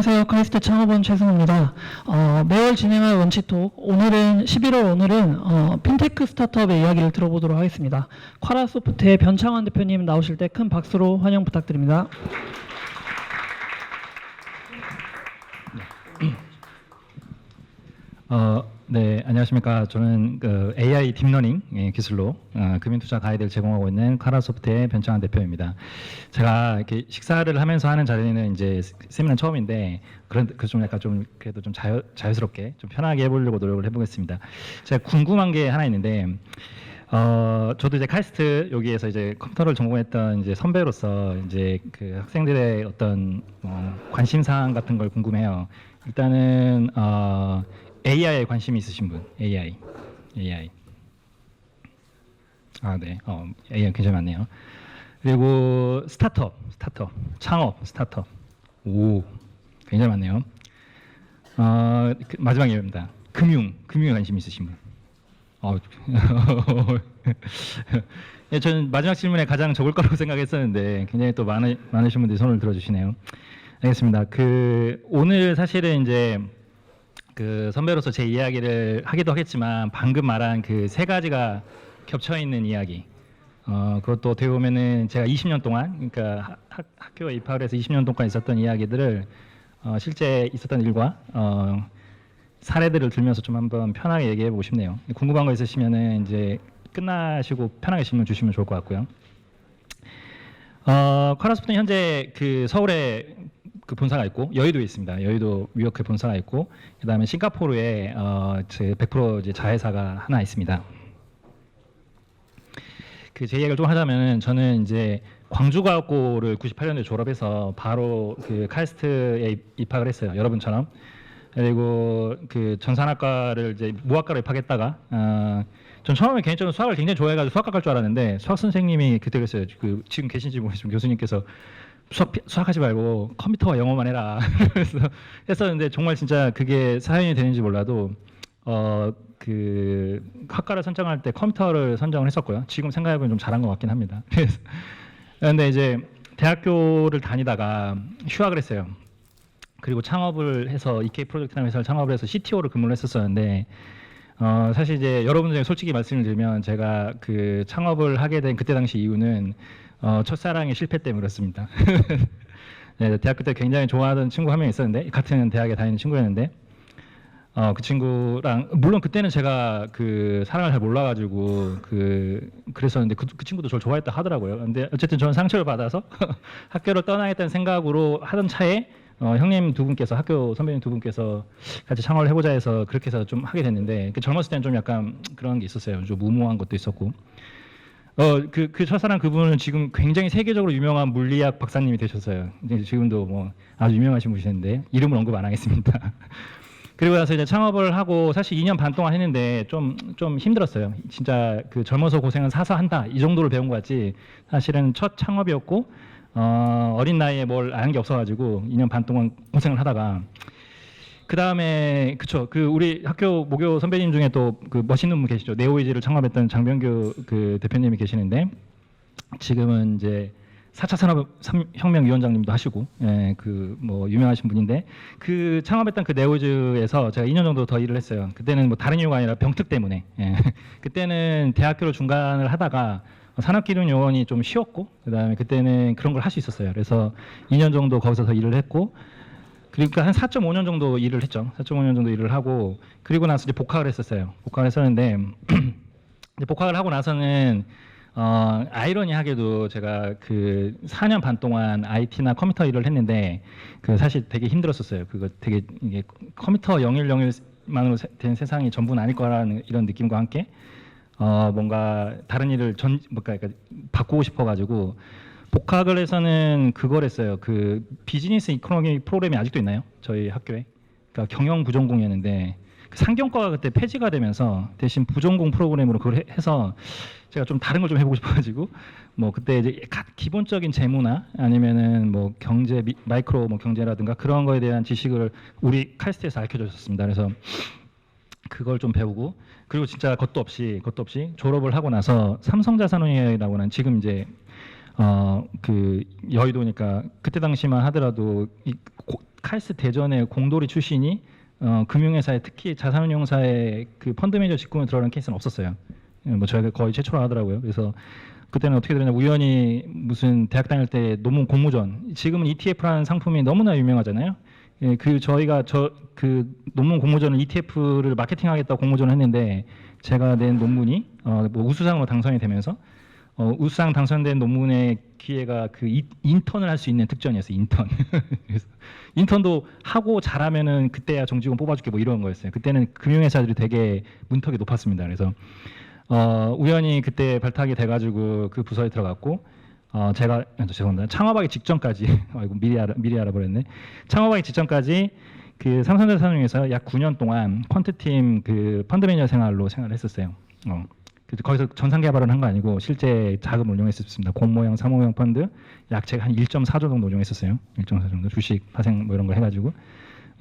안녕하세요. 카이스트 창업원 최승호입니다. 매월 진행할 원치톡, 오늘은 11월 오늘은 핀테크 스타트업의 이야기를 들어보도록 하겠습니다. 쿼라소프트의 변창환 대표님 나오실 때 큰 박수로 환영 부탁드립니다. 네, 안녕하십니까. 저는 AI 딥러닝 기술로 금융투자 가이드를 제공하고 있는 쿼라소프트의 변창환 대표입니다. 제가 이렇게 식사를 하면서 하는 자리는 이제 세미나 처음인데 그래서 좀 약간 좀 그래도 좀 자유스럽게 좀 편하게 해보려고 노력을 해보겠습니다. 제가 궁금한 게 하나 있는데 저도 이제 카이스트 여기에서 이제 컴퓨터를 전공했던 이제 선배로서 이제 그 학생들의 어떤 관심사항 같은 걸 궁금해요. 일단은 AI에 관심이 있으신 분, AI. 네, AI 굉장히 많네요. 그리고 스타트업, 창업, 스타트업. 오, 굉장히 많네요. 마지막 예입니다. 금융에 관심 있으신 분. 예, 저는 마지막 질문에 가장 적을 거라고 생각했었는데 굉장히 또 많으신 분들이 손을 들어주시네요. 알겠습니다. 오늘 사실은 이제 그 선배로서 제 이야기를 하기도 하겠지만 방금 말한 그 세 가지가 겹쳐 있는 이야기. 그것도 어떻게 보면은 제가 20년 동안 그러니까 학교에 입학을 해서 20년 동안 있었던 이야기들을 실제 있었던 일과 사례들을 들면서 좀 한번 편하게 얘기해 보고 싶네요. 궁금한 거 있으시면은 이제 끝나시고 편하게 질문 주시면 좋을 것 같고요. 쿼라소프트는 현재 그 서울에 그 본사가 있고 여의도에 있습니다. 여의도 뉴욕에 본사가 있고 그다음에 싱가포르에 제 100% 이제 자회사가 하나 있습니다. 제 이야기를 좀 하자면은 저는 이제 광주과학고를 98년도에 졸업해서 바로 그 카이스트에 입학을 했어요. 여러분처럼. 그리고 그 전산학과를 이제 무학과로 입학했다가 전 처음에 개인적으로 수학을 굉장히 좋아해가지고 수학과 갈 줄 알았는데 수학 선생님이 그때 그랬어요. 지금 계신지 모르겠지만 교수님께서 수학하지 말고 컴퓨터와 영어만 해라. 그래서 했었는데 정말 진짜 그게 사연이 되는지 몰라도 그 학과를 선정할 때 컴퓨터를 선정을 했었고요. 지금 생각해보면 좀 잘한 것 같긴 합니다. 그런데 이제 대학교를 다니다가 휴학을 했어요. 그리고 창업을 해서 EK 프로젝트라는 회사를 창업을 해서 CTO를 근무를 했었었는데 사실 이제 여러분들 솔직히 말씀을 드리면 제가 그 창업을 하게 된 그때 당시 이유는 첫사랑의 실패 때문에 그렇습니다. 네, 대학교 때 굉장히 좋아하던 친구 한 명 있었는데 같은 대학에 다니는 친구였는데 그 친구랑 물론 그때는 제가 그 사랑을 잘 몰라가지고 그랬었는데 그 친구도 저를 좋아했다 하더라고요. 근데 어쨌든 저는 상처를 받아서 학교를 떠나겠다는 생각으로 하던 차에 형님 두 분께서 학교 선배님 두 분께서 같이 창업을 해보자 해서 그렇게 해서 좀 하게 됐는데 젊었을 때는 좀 약간 그런 게 있었어요. 좀 무모한 것도 있었고. 그 첫사랑 그분은 지금 굉장히 세계적으로 유명한 물리학 박사님이 되셨어요. 이제 지금도 뭐 아주 유명하신 분이셨는데 이름을 언급 안 하겠습니다. 그리고 나서 이제 창업을 하고 사실 2년 반 동안 했는데 좀 힘들었어요. 진짜 그 젊어서 고생은 사서 한다 이 정도를 배운 것 같지 사실은 첫 창업이었고 어린 나이에 뭘 아는 게 없어가지고 2년 반 동안 고생을 하다가 그 다음에 그쵸 우리 학교 모교 선배님 중에 또 그 멋있는 분 계시죠. 네오이지를 창업했던 장병규 그 대표님이 계시는데 지금은 이제 4차 산업혁명 위원장님도 하시고 뭐 유명하신 분인데 그 창업했던 그 네오이즈에서 제가 2년 정도 더 일을 했어요. 그때는 뭐 다른 이유가 아니라 병특 때문에 그때는 대학교를 중간을 하다가 산업기술요원이 좀 쉬웠고 그다음에 그때는 그런 걸 할 수 있었어요. 그래서 2년 정도 거기서 더 일을 했고 그러니까 한 4.5년 정도 일을 했죠. 4.5년 정도 일을 하고 그리고 나서 이제 복학을 했었어요. 복학을 했었는데 이제 복학을 하고 나서는 아이러니하게도 제가 그 4년 반 동안 IT나 컴퓨터 일을 했는데 사실 되게 힘들었었어요. 그거 되게 이게 컴퓨터 0101만으로 된 세상이 전부는 아닐 거라는 이런 느낌과 함께 뭔가 다른 일을 그러니까 바꾸고 싶어가지고 복학을 해서는 그걸 했어요. 그 비즈니스 이코노미 프로그램이 아직도 있나요? 저희 학교에. 그러니까 경영 부전공이었는데 상경과가 그때 폐지가 되면서 대신 부전공 프로그램으로 그걸 해서 제가 좀 다른 걸 좀 해보고 싶어가지고 뭐 그때 이제 기본적인 재무나 아니면은 뭐 경제 마이크로 뭐 경제라든가 그런 거에 대한 지식을 우리 카이스트에서 알려줬었습니다. 그래서 그걸 좀 배우고 그리고 진짜 것도 없이 졸업을 하고 나서 삼성자산운용이라고 하는 지금 이제 그 여의도니까 그때 당시만 하더라도 카이스트 대전의 공돌이 출신이 금융회사에 특히 자산운용사의 그 펀드 매니저 직군에 들어가는 케이스는 없었어요. 뭐 저희가 거의 최초로 하더라고요. 그래서 그때는 어떻게 되냐, 우연히 무슨 대학 다닐 때 논문 공모전, 지금은 ETF라는 상품이 너무나 유명하잖아요. 예, 그 저희가 그 논문 공모전을 ETF를 마케팅하겠다고 공모전을 했는데 제가 낸 논문이 뭐 우수상으로 당선이 되면서 우수상 당선된 논문의 기회가 그 인턴을 할 수 있는 특전이었어요. 인턴. 그래서 인턴도 하고 잘하면은 그때야 정직원 뽑아줄게 뭐 이런 거였어요. 그때는 금융회사들이 되게 문턱이 높았습니다. 그래서 우연히 그때 발탁이 돼가지고 그 부서에 들어갔고 제가 죄송합니다. 창업하기 직전까지 아이고 미리 알아버렸네. 창업하기 직전까지 그 삼성자산운용에서 약 9년 동안 퀀트팀 그 펀드 매니저 생활로 생활을 했었어요. 거기서 전산 개발을 한 거 아니고 실제 자금을 운용했었습니다. 공모형, 사모형 펀드 약 제가 한 1.4조 정도 운용했었어요. 1.4조 정도 주식, 파생 뭐 이런 거 해가지고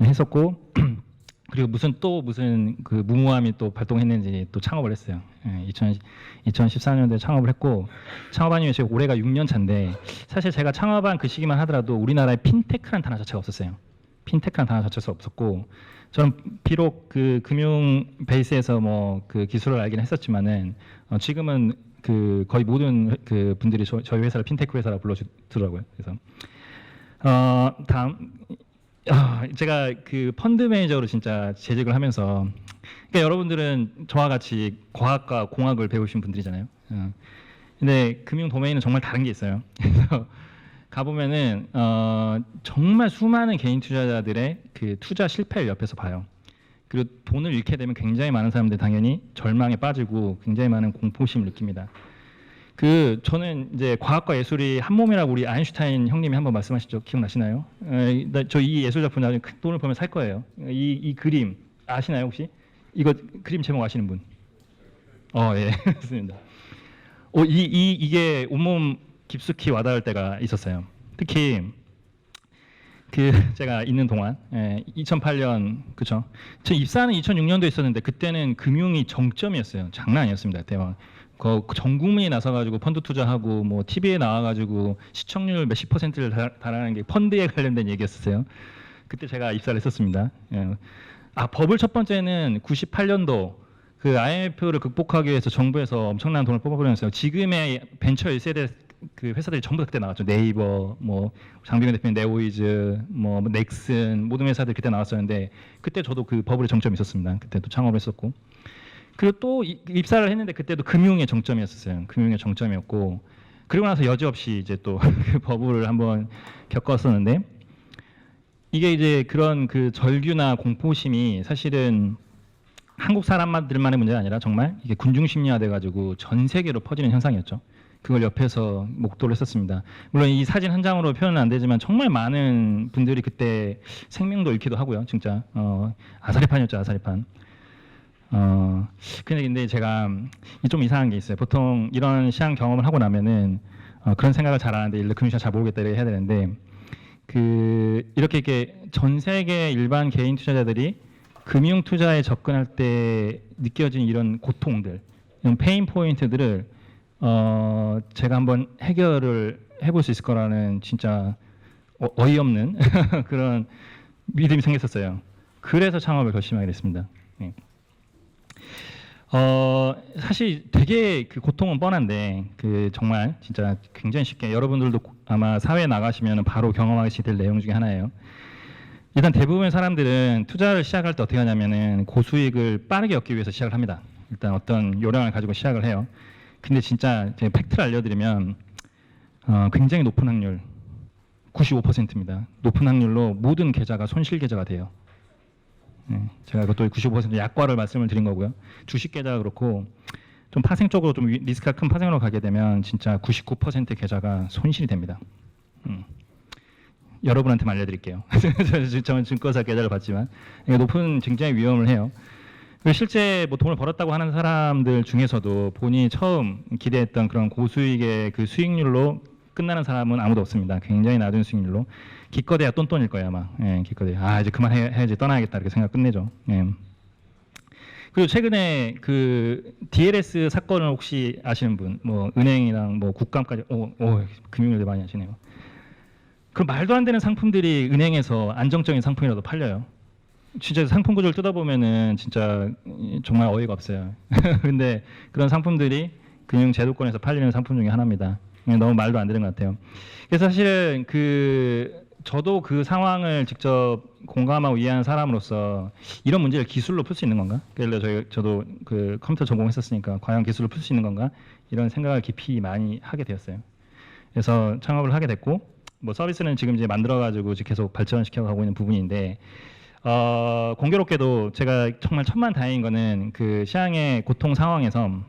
했었고 그리고 무슨 그 무모함이 또 발동했는지 또 창업을 했어요. 2014년도에 창업을 했고 창업한 이후에 지금 올해가 6년 차인데 사실 제가 창업한 그 시기만 하더라도 우리나라에 핀테크라는 단어 자체가 없었어요. 핀테크라는 단어 자체가 없었고 저는 비록 그 금융 베이스에서 뭐 그 기술을 알긴 했었지만은 지금은 그 거의 모든 그 분들이 저희 회사를 핀테크 회사라고 불러주더라고요. 그래서 다음 제가 그 펀드 매니저로 진짜 재직을 하면서 그러니까 여러분들은 저와 같이 과학과 공학을 배우신 분들이잖아요. 근데 금융 도메인은 정말 다른 게 있어요. 그래서 가보면은 정말 수많은 개인 투자자들의 그 투자 실패를 옆에서 봐요. 그리고 돈을 잃게 되면 굉장히 많은 사람들이 당연히 절망에 빠지고 굉장히 많은 공포심을 느낍니다. 저는 이제 과학과 예술이 한 몸이라고 우리 아인슈타인 형님이 한번 말씀하셨죠. 기억나시나요? 저 이 예술 작품 나중에 큰 돈을 벌면 살 거예요. 이 그림 아시나요 혹시? 이거 그림 제목 아시는 분? 예, 맞습니다. 이게 온몸 깊숙이 와닿을 때가 있었어요. 특히 제가 있는 동안 2008년 그쵸? 저 입사는 2006년도에 있었는데 그때는 금융이 정점이었어요. 장난 아니었습니다. 그때 막 전 국민이 나서가지고 펀드 투자하고 뭐 TV에 나와가지고 시청률 몇십 퍼센트를 달하는 게 펀드에 관련된 얘기였어요. 그때 제가 입사를 했었습니다. 버블 첫 번째는 98년도 그 IMF를 극복하기 위해서 정부에서 엄청난 돈을 뽑아버렸어요. 지금의 벤처 1세대 그 회사들이 전부 다 그때 나왔죠. 네이버, 뭐 장비근 대표님 네오이즈, 뭐 넥슨 모든 회사들이 그때 나왔었는데 그때 저도 그 버블의 정점이 있었습니다. 그때 또 창업했었고 그리고 또 입사를 했는데 그때도 금융의 정점이었어요. 금융의 정점이었고 그리고 나서 여지없이 이제 또 그 버블을 한번 겪었었는데 이게 이제 그런 그 절규나 공포심이 사실은 한국 사람들만의 문제가 아니라 정말 이게 군중 심리화돼가지고 전 세계로 퍼지는 현상이었죠. 그걸 옆에서 목도를 했었습니다. 물론 이 사진 한 장으로 표현은 안 되지만 정말 많은 분들이 그때 생명도 잃기도 하고요. 진짜 아사리판이었죠, 아사리판. 근데 제가 좀 이상한 게 있어요. 보통 이런 시장 경험을 하고 나면은 그런 생각을 잘 하는데 일단 금융시장 잘 모르겠다 이렇게 해야 되는데 이렇게 전 세계 일반 개인 투자자들이 금융 투자에 접근할 때 느껴진 이런 고통들, 이런 페인 포인트들을 제가 한번 해결을 해볼 수 있을 거라는 진짜 어이없는 그런 믿음이 생겼었어요. 그래서 창업을 결심하게 됐습니다. 네. 사실 되게 그 고통은 뻔한데 정말 진짜 굉장히 쉽게 여러분들도 아마 사회에 나가시면 바로 경험하시게 될 내용 중에 하나예요. 일단 대부분의 사람들은 투자를 시작할 때 어떻게 하냐면은 고수익을 빠르게 얻기 위해서 시작을 합니다. 일단 어떤 요령을 가지고 시작을 해요. 근데 진짜 제가 팩트를 알려드리면 굉장히 높은 확률 95%입니다. 높은 확률로 모든 계좌가 손실 계좌가 돼요. 네, 제가 그것도 95% 약과를 말씀을 드린 거고요. 주식 계좌가 그렇고 좀 파생 쪽으로 좀 리스크가 큰 파생으로 가게 되면 진짜 99% 계좌가 손실이 됩니다. 여러분한테만 알려드릴게요. 저는 증권사 계좌를 봤지만 높은 굉장히 위험을 해요. 실제 뭐 돈을 벌었다고 하는 사람들 중에서도 본인이 처음 기대했던 그런 고수익의 그 수익률로 끝나는 사람은 아무도 없습니다. 굉장히 낮은 수익률로. 기껏해야 똔똔일 거예요 아마. 기껏해야 이제 그만해야지 떠나야겠다 이렇게 생각 끝내죠. 그리고 최근에 그 DLS 사건을 혹시 아시는 분, 뭐 은행이랑 뭐 국감까지, 금융일도 많이 하시네요. 그 말도 안 되는 상품들이 은행에서 안정적인 상품이라도 팔려요. 진짜 상품 구조를 뜯어보면은 진짜 정말 어이가 없어요. 근데 그런 상품들이 금융 제도권에서 팔리는 상품 중에 하나입니다. 너무 말도 안 되는 것 같아요. 그래서 사실은 저도 그 상황을 직접 공감하고 이해하는 사람으로서 이런 문제를 기술로 풀 수 있는 건가? 그래서 저도 그 컴퓨터 전공했었으니까 과연 기술로 풀 수 있는 건가? 이런 생각을 깊이 많이 하게 되었어요. 그래서 창업을 하게 됐고, 뭐 서비스는 지금 이제 만들어가지고 계속 발전시켜 가고 있는 부분인데, 공교롭게도 제가 정말 천만다행인 거는 그 시장의 고통 상황에서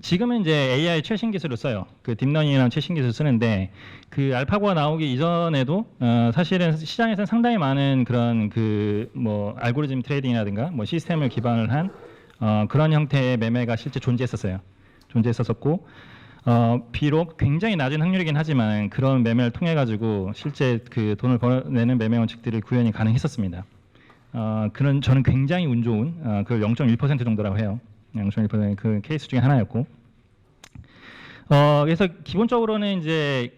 지금은 이제 AI 최신 기술을 써요. 그 딥러닝이라는 최신 기술을 쓰는데 그 알파고가 나오기 이전에도 사실은 시장에서는 상당히 많은 그런 뭐 알고리즘 트레이딩이라든가 뭐 시스템을 기반을 한 그런 형태의 매매가 실제 존재했었고 비록 굉장히 낮은 확률이긴 하지만 그런 매매를 통해 가지고 실제 그 돈을 벌어내는 매매 원칙들이 구현이 가능했었습니다. 저는 굉장히 운 좋은 그걸 0.1% 정도라고 해요. 0.1% 그 케이스 중에 하나였고, 그래서 기본적으로는 이제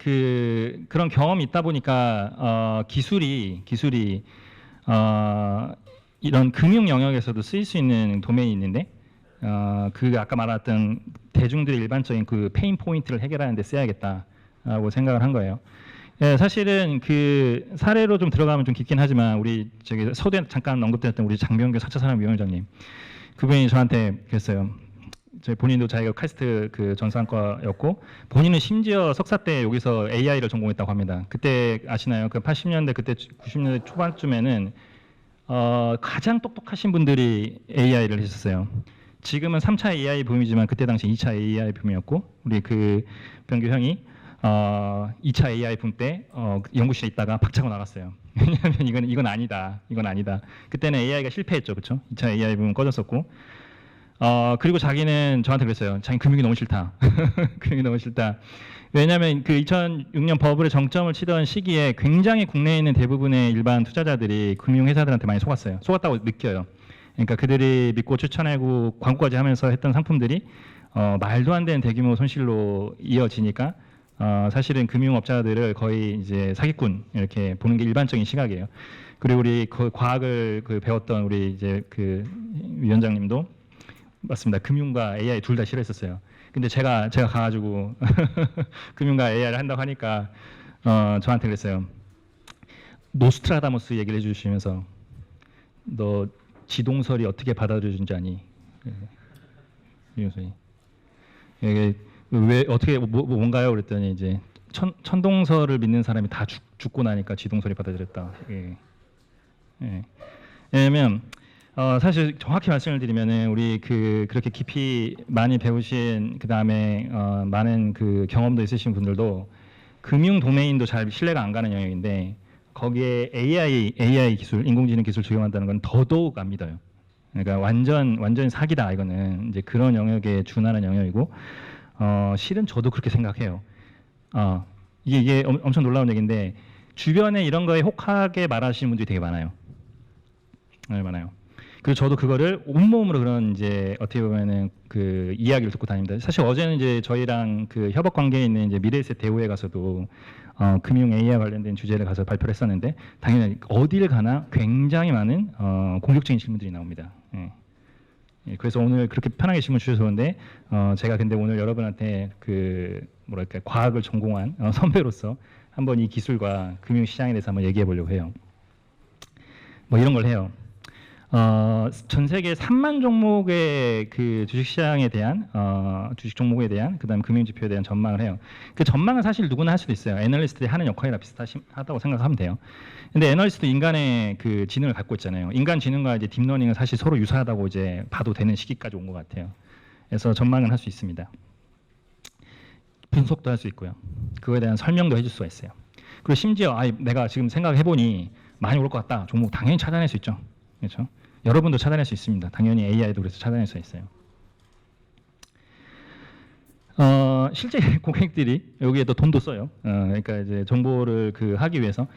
그런 경험이 있다 보니까 기술이 이런 금융 영역에서도 쓰일 수 있는 도메인이 있는데 아까 말했던 대중들의 일반적인 그 페인 포인트를 해결하는 데 써야겠다라고 생각을 한 거예요. 예, 사실은 그 사례로 좀 들어가면 좀 깊긴 하지만 우리 서두에 잠깐 언급드렸던 우리 장병규 4차 산업위원장님, 그분이 저한테 그랬어요. 본인도 자기가 카이스트 그 전산과였고 본인은 심지어 석사 때 여기서 AI를 전공했다고 합니다. 그때 아시나요? 그 80년대 그때 90년대 초반쯤에는 가장 똑똑하신 분들이 AI를 했었어요. 지금은 3차 AI 붐이지만 그때 당시 2차 AI 붐이었고 우리 그 병규 형이 2차 AI 붐 때 연구실에 있다가 박차고 나갔어요. 왜냐하면 이건 아니다. 그때는 AI가 실패했죠, 그렇죠? 2차 AI 붐은 꺼졌었고, 그리고 자기는 저한테 그랬어요. 자기 금융이 너무 싫다. 금융이 너무 싫다. 왜냐하면 그 2006년 버블의 정점을 치던 시기에 굉장히 국내에 있는 대부분의 일반 투자자들이 금융회사들한테 많이 속았다고 느껴요. 그러니까 그들이 믿고 추천하고 광고까지 하면서 했던 상품들이 말도 안 되는 대규모 손실로 이어지니까 사실은 금융업자들을 거의 이제 사기꾼 이렇게 보는 게 일반적인 시각이에요. 그리고 우리 그 과학을 배웠던 우리 이제 그 위원장님도 맞습니다. 금융과 AI 둘 다 싫어했었어요. 근데 제가 가가지고 금융과 AI를 한다고 하니까 저한테 그랬어요. 노스트라다무스 얘기를 해주시면서 너 지동설이 어떻게 받아들여진지 아니? 이게 왜 어떻게 뭔가요? 그랬더니 이제 천동설을 믿는 사람이 다 죽고 나니까 지동설이 받아들였다. 예. 왜냐면 사실 정확히 말씀을 드리면은 우리 그렇게 깊이 많이 배우신 그 다음에 많은 그 경험도 있으신 분들도 금융 도메인도 잘 신뢰가 안 가는 영역인데 거기에 AI 기술, 인공지능 기술 적용한다는 건 더더욱 안 믿어요. 그러니까 완전 사기다 이거는 이제 그런 영역에 준하는 영역이고 실은 저도 그렇게 생각해요. 이게 엄청 놀라운 얘기인데 주변에 이런 거에 혹하게 말하시는 분들이 되게 많아요. 많아요. 그리고 저도 그거를 온몸으로 그런 이제 어떻게 보면은 그 이야기를 듣고 다닙니다. 사실 어제는 이제 저희랑 그 협업 관계에 있는 이제 미래에셋 대우에 가서도 금융 AI 관련된 주제를 가서 발표를 했었는데 당연히 어딜 가나 굉장히 많은 공격적인 질문들이 나옵니다. 예, 그래서 오늘 그렇게 편하게 질문 주셔서 좋은데 제가 근데 오늘 여러분한테 그 뭐랄까 과학을 전공한 선배로서 한번 이 기술과 금융 시장에 대해서 한번 얘기해 보려고 해요. 뭐 이런 걸 해요. 전 세계 3만 종목의 그 주식 종목에 대한 그다음 금융 지표에 대한 전망을 해요. 그 전망은 사실 누구나 할 수도 있어요. 애널리스트들이 하는 역할이랑 비슷하다고 생각하면 돼요. 근데 애널리스트도 인간의 그 지능을 갖고 있잖아요. 인간 지능과 이제 딥러닝은 사실 서로 유사하다고 이제 봐도 되는 시기까지 온 것 같아요. 그래서 전망은 할 수 있습니다. 분석도 할 수 있고요. 그거에 대한 설명도 해줄 수가 있어요. 그리고 심지어 내가 지금 생각해보니 많이 올 것 같다. 종목 당연히 찾아낼 수 있죠. 그렇죠? 여러분도 찾아낼 수 있습니다. 당연히 AI도 그래서 찾아낼 수 있어요. 실제 고객들이 여기에 또 돈도 써요. 그러니까 이제 정보를 하기 위해서.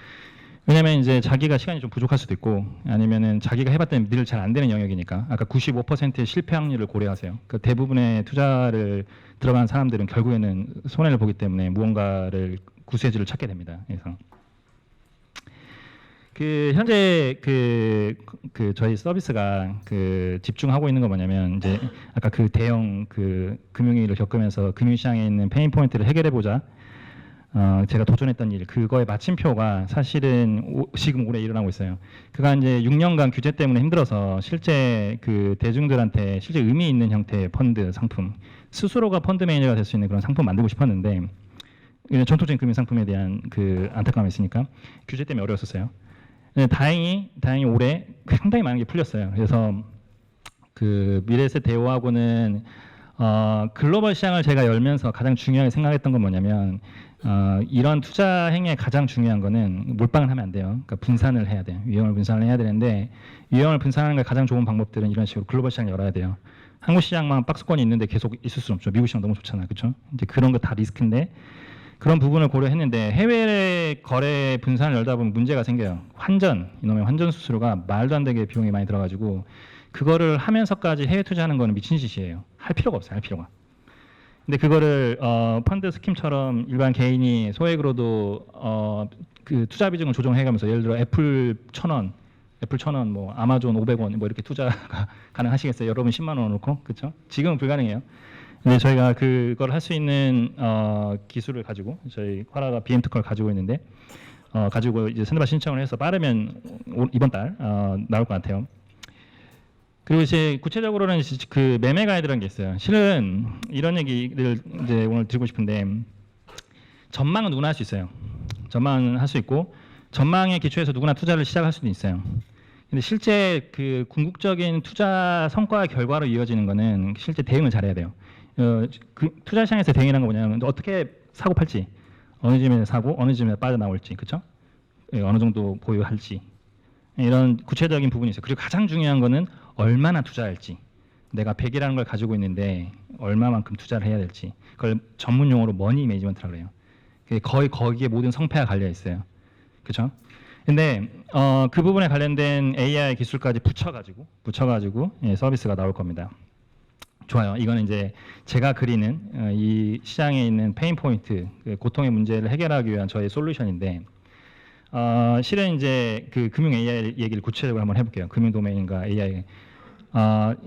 왜냐면 이제 자기가 시간이 좀 부족할 수도 있고 아니면은 자기가 해봤더니 늘 잘 안 되는 영역이니까 아까 95%의 실패 확률을 고려하세요. 그 대부분의 투자를 들어간 사람들은 결국에는 손해를 보기 때문에 무언가를 구세주를 찾게 됩니다. 그래서 그 현재 저희 서비스가 그 집중하고 있는 거 뭐냐면 이제 아까 그 대형 그 금융위기를 겪으면서 금융시장에 있는 페인 포인트를 해결해 보자. 제가 도전했던 일 그거의 마침표가 사실은 지금 올해 일어나고 있어요. 그간 이제 6년간 규제 때문에 힘들어서 실제 그 대중들한테 실제 의미 있는 형태의 펀드 상품 스스로가 펀드 매니저가 될 수 있는 그런 상품 만들고 싶었는데 전통적인 금융 상품에 대한 그 안타까움이 있으니까 규제 때문에 어려웠었어요. 다행히 올해 상당히 많은 게 풀렸어요. 그래서 그 미래에셋 대우하고는 글로벌 시장을 제가 열면서 가장 중요하게 생각했던 건 뭐냐면 이런 투자 행위에 가장 중요한 거는 몰빵을 하면 안 돼요. 그러니까 분산을 해야 돼요. 위험을 분산을 해야 되는데 위험을 분산하는 게 가장 좋은 방법들은 이런 식으로 글로벌 시장을 열어야 돼요. 한국 시장만 박스권이 있는데 계속 있을 수는 없죠. 미국 시장 너무 좋잖아요, 그렇죠? 이제 그런 거 다 리스크인데 그런 부분을 고려했는데 해외 거래 분산을 열다 보면 문제가 생겨요. 이놈의 환전 수수료가 말도 안 되게 비용이 많이 들어가지고 그거를 하면서까지 해외 투자하는 거는 미친 짓이에요. 할 필요가 없어요. 할 필요가. 근데 그거를 펀드 스킴처럼 일반 개인이 소액으로도 그 투자 비중을 조정해가면서 예를 들어 애플 1,000원, 뭐 아마존 500원 뭐 이렇게 투자가 가능하시겠어요? 여러분 10만 원 놓고 그렇죠? 지금은 불가능해요. 근데 저희가 그걸 할 수 있는 기술을 가지고 저희 쿼라가 BM 특허를 가지고 있는데 가지고 이제 샌드박 신청을 해서 빠르면 이번 달 나올 것 같아요. 그리고 이제 구체적으로는 그 매매 가이드라는 게 있어요. 실은 이런 얘기를 이제 오늘 드리고 싶은데 전망은 누구나 할 수 있어요. 전망은 할 수 있고 전망에 기초해서 누구나 투자를 시작할 수도 있어요. 근데 실제 그 궁극적인 투자 성과와 결과로 이어지는 거는 실제 대응을 잘해야 돼요. 그 투자 시장에서 대응이라는 건 뭐냐면 어떻게 사고 팔지, 어느 쯤에 사고 어느 쯤에 빠져나올지, 그렇죠? 어느 정도 보유할지 이런 구체적인 부분이 있어요. 그리고 가장 중요한 거는 얼마나 투자할지. 내가 100이라는 걸 가지고 있는데 얼마만큼 투자를 해야 될지. 그걸 전문 용어로 머니 매니지먼트라고 해요. 거의 거기에 모든 성패가 갈려 있어요. 그렇죠? 근데 그 부분에 관련된 AI 기술까지 붙여가지고 서비스가 나올 겁니다. 좋아요. 이거는 이제 제가 그리는 이 시장에 있는 페인 포인트, 고통의 문제를 해결하기 위한 저의 솔루션인데 실은 이제 그 금융 AI 얘기를 구체적으로 한번 해볼게요. 금융 도메인과 AI.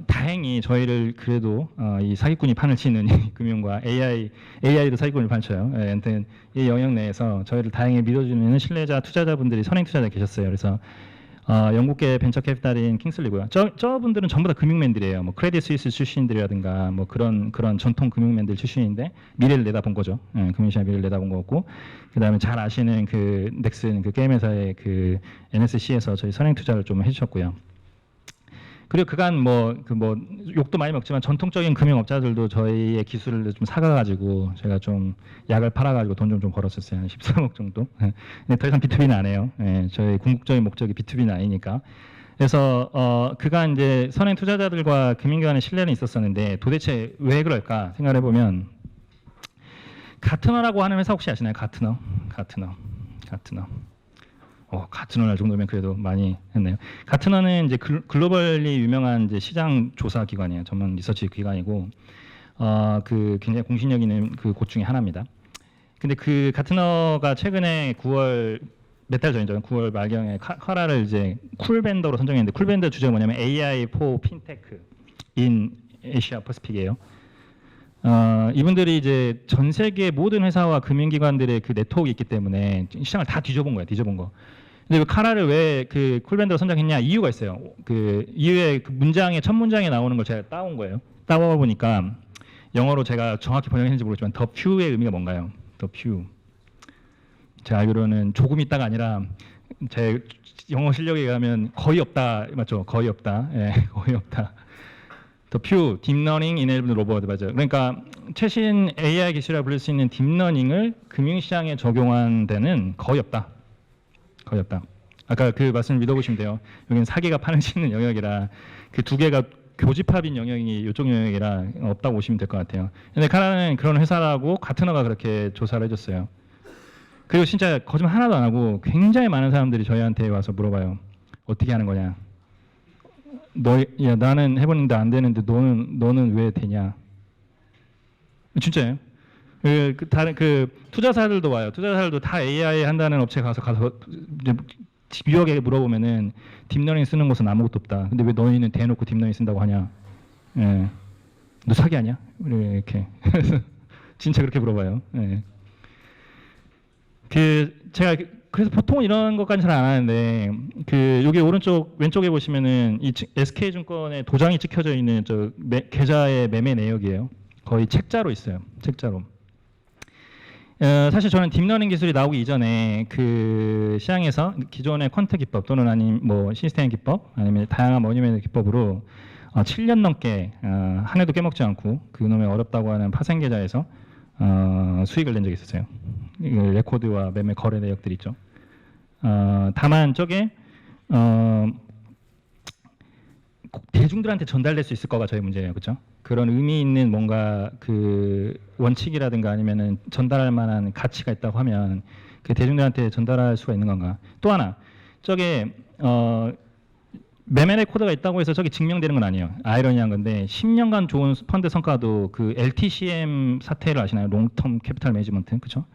다행히 저희를 그래도 이 사기꾼이 판을 치는 이 금융과 AI도 사기꾼이 판을 쳐요. 아무튼 이 영역 내에서 저희를 다행히 믿어주는 신뢰자 투자자분들이 선행 투자자 계셨어요. 그래서 영국계 벤처 캐피탈인 킹슬리고요. 저분들은 전부 다 금융맨들이에요. 뭐 크레딧 스위스 출신들이라든가 뭐 그런 전통 금융맨들 출신인데 미래를 내다본 거죠. 금융시장 미래를 내다본 거고, 그다음에 잘 아시는 그 넥슨 그 게임 회사의 그 NSC에서 저희 선행 투자를 좀 해주셨고요. 그리고 그간 뭐 욕도 많이 먹지만 전통적인 금융업자들도 저희의 기술을 좀 사가가지고 제가 좀 약을 팔아가지고 돈 좀 벌었었어요. 한 13억 정도. 근데 더 이상 B2B는 안 해요. 저희 궁극적인 목적이 B2B는 아니니까. 그래서 그간 이제 선행 투자자들과 금융기관의 신뢰는 있었었는데 도대체 왜 그럴까 생각을 해보면 가트너라고 하는 회사 혹시 아시나요? 가트너. 가트너를 알 정도면 그래도 많이 했네요. 가트너는 이제 글로벌리 유명한 이제 시장 조사 기관이에요. 전문 리서치 기관이고, 그 굉장히 공신력 있는 그 곳 중에 하나입니다. 근데 그 가트너가 최근에 9월 몇 달 전이죠. 9월 말경에 쿼라를 이제 쿨밴더로 선정했는데 쿨밴더 주제가 뭐냐면 AI for 핀테크 in Asia Pacific이에요. 이분들이 이제 전 세계 모든 회사와 금융기관들의 그 네트워크가 있기 때문에 시장을 다 뒤져본 거예요. 뒤져본 거. 근데 그 카라를 왜 그 쿨밴더로 선정했냐 이유가 있어요. 그 이유에 그 문장의 첫 문장에 나오는 걸 제가 따온 거예요. 따와 보니까 영어로 제가 정확히 번역했는지 모르겠지만 더 퓨의 의미가 뭔가요? 더 퓨. 제가 알기로는 조금 있다가 아니라 제 영어 실력에 의하면 거의 없다 맞죠? 거의 없다. 예, 거의 없다. 더 퓨, 딥러닝 이네이블드 로봇 맞아요. 그러니까 최신 AI 기술이라 부를 수 있는 딥러닝을 금융시장에 적용한 데는 거의 없다. 거의 없다. 아까 그 말씀을 믿어보시면 돼요. 여기는 사기가 판을 치는 영역이라 그 두 개가 교집합인 영역이 이쪽 영역이라 없다고 보시면 될 것 같아요. 근데 카라는 그런 회사라고 가트너가 그렇게 조사를 해줬어요. 그리고 진짜 거짓말 하나도 안 하고 굉장히 많은 사람들이 저희한테 와서 물어봐요. 어떻게 하는 거냐? 야, 나는 해보는데 안 되는데 너는 왜 되냐? 진짜예요. 다른 투자사들도 와요. 투자사들도 다 AI 한다는 업체 가서 이제 유력에게 물어보면은 딥러닝 쓰는 곳은 아무것도 없다. 근데 왜 너희는 대놓고 딥러닝 쓴다고 하냐? 예. 너 사기 아니야? 이렇게 진짜 그렇게 물어봐요. 예. 제가 그래서 보통 이런 것까지 잘 안 하는데 여기 오른쪽 왼쪽에 보시면은 이 SK증권의 도장이 찍혀져 있는 계좌의 매매 내역이에요. 거의 책자로 있어요. 책자로. 사실 저는 딥러닝 기술이 나오기 이전에 시장에서 기존의 퀀트 기법 또는 아니면 뭐 시스템 기법 아니면 다양한 머니매니저 기법으로 7년 넘게 한 해도 깨먹지 않고 그놈의 어렵다고 하는 파생 계좌에서 수익을 낸 적이 있었어요. 레코드와 매매 거래 내역들 있죠. 다만 저게 꼭 대중들한테 전달될 수 있을 거가 저희 문제예요, 그렇죠? 그런 의미 있는 뭔가 원칙이라든가 아니면은 전달할 만한 가치가 있다고 하면 대중들한테 전달할 수가 있는 건가? 또 하나, 저게 매매 레코드가 있다고 해서 저게 증명되는 건 아니에요. 아이러니한 건데 10년간 좋은 펀드 성과도 LTCM 사태를 아시나요? 롱텀 캐피탈 매니지먼트, 그렇죠?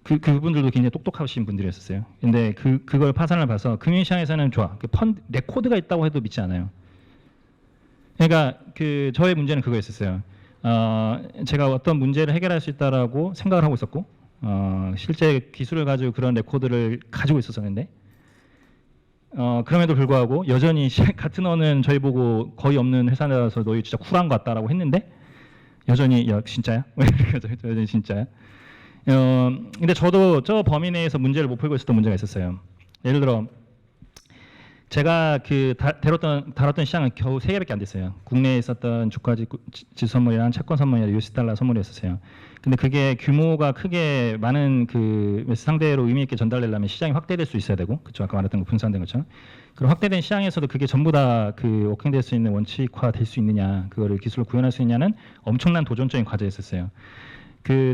그분들도 굉장히 똑똑하신 분들이었어요. 근데 그걸 파산을 봐서 금융시장에서는 좋아. 펀드 레코드가 있다고 해도 믿지 않아요. 그러니까 저의 문제는 그거였었어요. 제가 어떤 문제를 해결할 수 있다라고 생각을 하고 있었고, 실제 기술을 가지고 그런 레코드를 가지고 있었었는데, 그럼에도 불구하고 여전히 같은 언은 저희 보고 거의 없는 회사라서 너희 진짜 쿨한 것 같다라고 했는데, 여전히 야 진짜야? 여전히 진짜야? 근데 저도 저 범위 내에서 문제를 못 풀고 있었던 문제가 있었어요. 예를 들어 제가 다뤘던 시장은 겨우 3개밖에 안 됐어요. 국내에 있었던 주가 지수 선물이랑 채권 선물이랑 US 달러 선물이었어요. 근데 그게 규모가 크게 많은 상대로 의미 있게 전달되려면 시장이 확대될 수 있어야 되고, 그쵸? 아까 말했던 거 분산된 것처럼. 그리고 확대된 시장에서도 그게 전부 다 워킹될 수 있는 원칙화 될 수 있느냐, 그거를 기술로 구현할 수 있냐는 엄청난 도전적인 과제였었어요.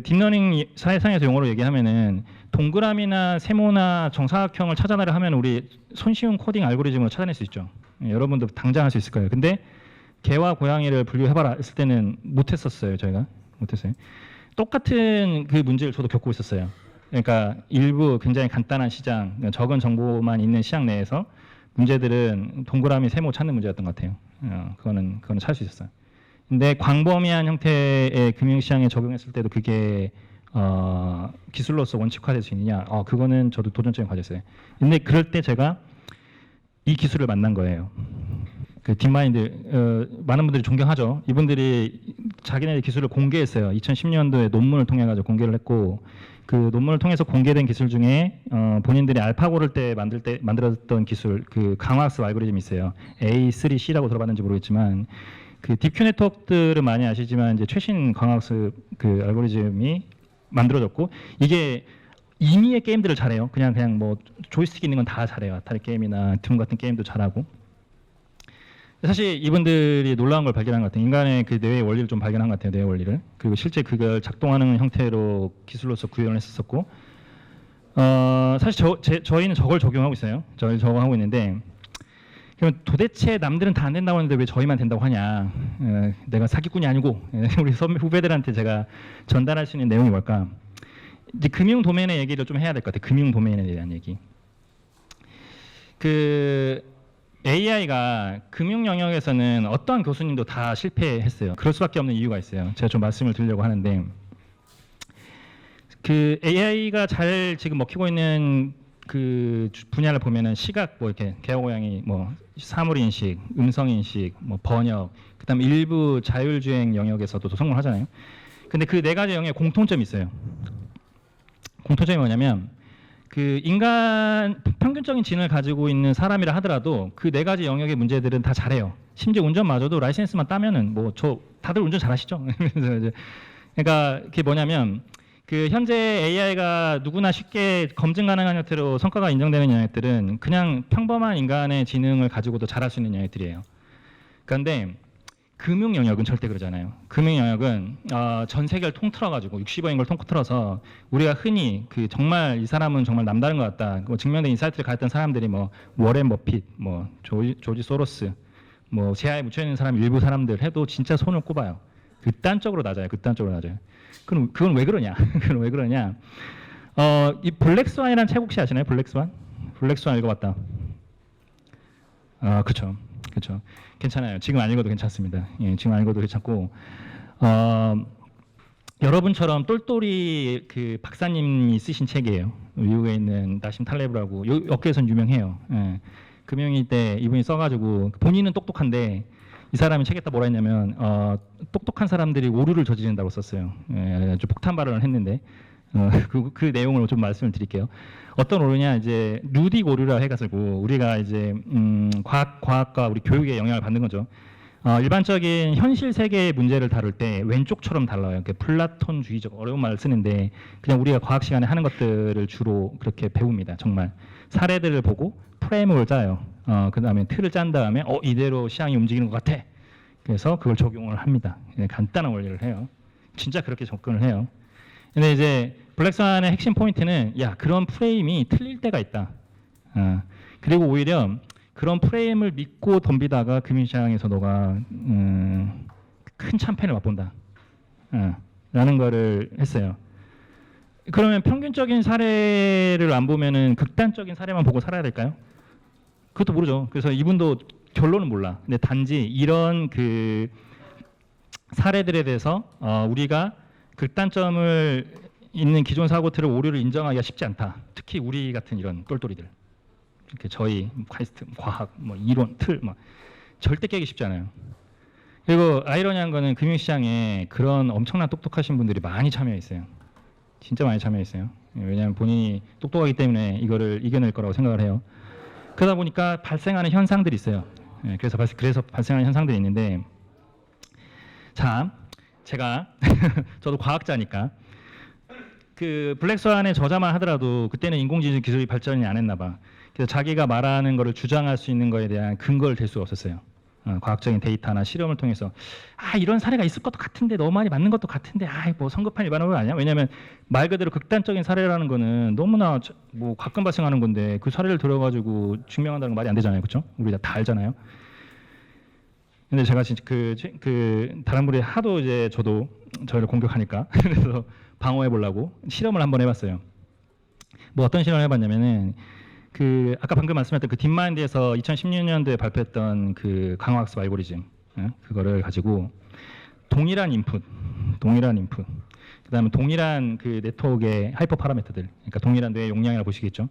딥러닝 사회상에서 용어로 얘기하면은 동그라미나 세모나 정사각형을 찾아내려 하면 우리 손쉬운 코딩 알고리즘으로 찾아낼 수 있죠. 여러분도 당장 할 수 있을 거예요. 근데 개와 고양이를 분류해봐라 했을 때는 못했었어요. 저희가 못했어요. 똑같은 문제를 저도 겪고 있었어요. 그러니까 일부 굉장히 간단한 시장, 적은 정보만 있는 시장 내에서 문제들은 동그라미 세모 찾는 문제였던 것 같아요. 그거는 찾을 수 있었어요. 근데 광범위한 형태의 금융시장에 적용했을 때도 그게 기술로서 원칙화될 수 있느냐? 그거는 저도 도전적인 과제였어요. 근데 그럴 때 제가 이 기술을 만난 거예요. 딥마인드 많은 분들이 존경하죠. 이분들이 자기네 기술을 공개했어요. 2010년도에 논문을 통해 가지고 공개를 했고, 그 논문을 통해서 공개된 기술 중에 본인들이 알파고를 때 만들었던 기술, 강화학습 알고리즘이 있어요. A3C라고 들어봤는지 모르겠지만. 딥큐 네트워크들은 많이 아시지만 이제 최신 강화학습 알고리즘이 만들어졌고, 이게 임의의 게임들을 잘해요. 그냥 뭐 조이스틱 있는 건 다 잘해요. 아타리 게임이나 둠 같은 게임도 잘하고. 사실 이분들이 놀라운 걸 발견한 것 같아요. 인간의 뇌의 원리를 좀 발견한 것 같아요. 뇌의 원리를. 그리고 실제 그걸 작동하는 형태로 기술로서 구현을 했었고, 사실 저희는 저걸 적용하고 있어요. 저걸 적용하고 있는데, 그럼 도대체 남들은 다 안 된다고 하는데 왜 저희만 된다고 하냐? 내가 사기꾼이 아니고 우리 후배들한테 제가 전달할 수 있는 내용이 뭘까? 이제 금융 도메인의 얘기를 좀 해야 될 것 같아요. 금융 도메인에 대한 얘기. AI가 금융 영역에서는 어떠한 교수님도 다 실패했어요. 그럴 수밖에 없는 이유가 있어요. 제가 좀 말씀을 드리려고 하는데, AI가 잘 지금 먹히고 있는 분야를 보면은 시각, 이렇게 개고양이, 사물 인식, 음성 인식, 번역, 그다음에 일부 자율주행 영역에서도 성공하잖아요. 근데 그 4가지 영역에 공통점이 있어요. 공통점이 뭐냐면 인간 평균적인 지능을 가지고 있는 사람이라 하더라도 그 4가지 영역의 문제들은 다 잘해요. 심지어 운전마저도 라이센스만 따면은 다들 운전 잘하시죠? 그러니까 그게 뭐냐면 현재 AI가 누구나 쉽게 검증 가능한 형태로 성과가 인정되는 영역들은 그냥 평범한 인간의 지능을 가지고도 잘할 수 있는 영역들이에요. 그런데 금융 영역은 절대 그러잖아요. 금융 영역은 전 세계를 통틀어가지고 60억인 걸 통틀어서 우리가 흔히 정말 이 사람은 정말 남다른 것 같다. 증명된 인사이트를 가졌던 사람들이 워렌 버핏, 조지 소로스, 제하에 묻혀 있는 사람 일부 사람들 해도 진짜 손을 꼽아요. 극단적으로 낮아요. 극단적으로 낮아요. 그건 왜 그러냐? 그건 왜 그러냐? 이 블랙스완이라는 책 혹시 아시나요? 블랙스완? 블랙스완 읽어봤다. 그렇죠. 그렇죠. 괜찮아요. 지금 안 읽어도 괜찮습니다. 예, 지금 안 읽어도 괜찮고 여러분처럼 똘똘이 그 박사님이 쓰신 책이에요. 미국에 있는 나심 탈레브라고 업계에선 유명해요. 예. 금융위 때 이분이 써가지고 본인은 똑똑한데 이 사람이 책에다 뭐라 했냐면 똑똑한 사람들이 오류를 저지른다고 썼어요. 예, 아주 폭탄 발언을 했는데 그 내용을 좀 말씀을 드릴게요. 어떤 오류냐 이제 루딕 오류라 해가지고 우리가 이제 과학과 우리 교육에 영향을 받는 거죠. 일반적인 현실 세계의 문제를 다룰 때 왼쪽처럼 달라요. 플라톤주의적 어려운 말을 쓰는데 그냥 우리가 과학 시간에 하는 것들을 주로 그렇게 배웁니다. 정말 사례들을 보고 프레임을 짜요. 그 다음에 틀을 짠 다음에 이대로 시장이 움직이는 것 같아. 그래서 그걸 적용을 합니다. 간단한 원리를 해요. 진짜 그렇게 접근을 해요. 근데 이제 블랙스완의 핵심 포인트는 그런 프레임이 틀릴 때가 있다. 그리고 오히려 그런 프레임을 믿고 덤비다가 금융시장에서 너가 큰 참패를 맛본다. 라는 거를 했어요. 그러면 평균적인 사례를 안 보면은 극단적인 사례만 보고 살아야 될까요? 그것도 모르죠. 그래서 이분도 결론은 몰라. 근데 단지 이런 그 사례들에 대해서 우리가 극단점을 있는 기존 사고틀을 오류를 인정하기가 쉽지 않다. 특히 우리 같은 이런 똘똘이들. 이렇게 저희 퀘스트, 과학, 이론, 틀, 절대 깨기 쉽지 않아요. 그리고 아이러니한 거는 금융시장에 그런 엄청난 똑똑하신 분들이 많이 참여했어요. 진짜 많이 참여했어요. 왜냐하면 본인이 똑똑하기 때문에 이거를 이겨낼 거라고 생각을 해요. 그러다 보니까 발생하는 현상들이 있어요. 그래서 발생하는 현상들이 있는데, 자, 제가 저도 과학자니까 그 블랙스완의 저자만 하더라도 그때는 인공지능 기술이 발전이 안 했나 봐. 그래서 자기가 말하는 거를 주장할 수 있는 거에 대한 근거를 댈 수가 없었어요. 과학적인 데이터나 실험을 통해서 이런 사례가 있을 것도 같은데 너무 많이 맞는 것도 같은데 뭐 성급한 일반화가 아니야? 왜냐하면 말 그대로 극단적인 사례라는 거는 너무나 가끔 발생하는 건데 그 사례를 들어가지고 증명한다는 건 말이 안 되잖아요, 그렇죠? 우리 다 알잖아요. 근데 제가 진짜 그 다른 분이 하도 이제 저도 저희를 공격하니까 그래서 방어해 보려고 실험을 한번 해봤어요. 뭐 어떤 실험을 해봤냐면은 그 아까 방금 말씀했던 그 딥마인드에서 2016년도에 발표했던 그 강화학습 알고리즘 그거를 가지고 동일한 인풋, 그다음에 동일한 그 네트워크의 하이퍼 파라미터들, 그러니까 동일한 뇌의 용량이라고 보시겠죠.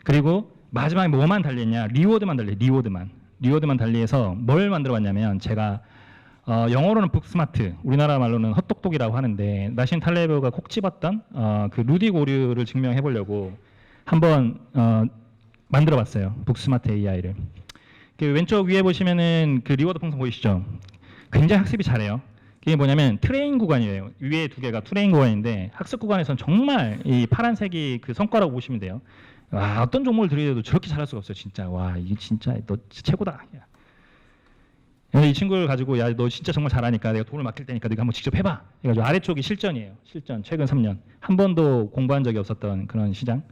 그리고 마지막에 뭐만 달리했냐? 리워드만 달리해서 뭘 만들어봤냐면 제가 영어로는 북스마트, 우리나라 말로는 헛똑똑이라고 하는데 나신 탈레브가 콕 집었던 그 루딕 오류를 증명해 보려고 한번 만들어봤어요. 북스마트 AI를. 그 왼쪽 위에 보시면은 그 리워드 풍선 보이시죠? 굉장히 학습이 잘해요. 그게 뭐냐면 트레인 구간이에요. 위에 두 개가 트레인 구간인데 학습 구간에서는 정말 이 파란색이 그 성과라고 보시면 돼요. 어떤 종목을 들이대도 저렇게 잘할 수가 없어요. 진짜 이게 진짜 너 진짜 최고다. 이 친구를 가지고 너 진짜 정말 잘하니까 내가 돈을 맡길 테니까 네가 한번 직접 해봐. 그래가지고 아래쪽이 실전이에요. 실전 최근 3년 한 번도 공부한 적이 없었던 그런 시장.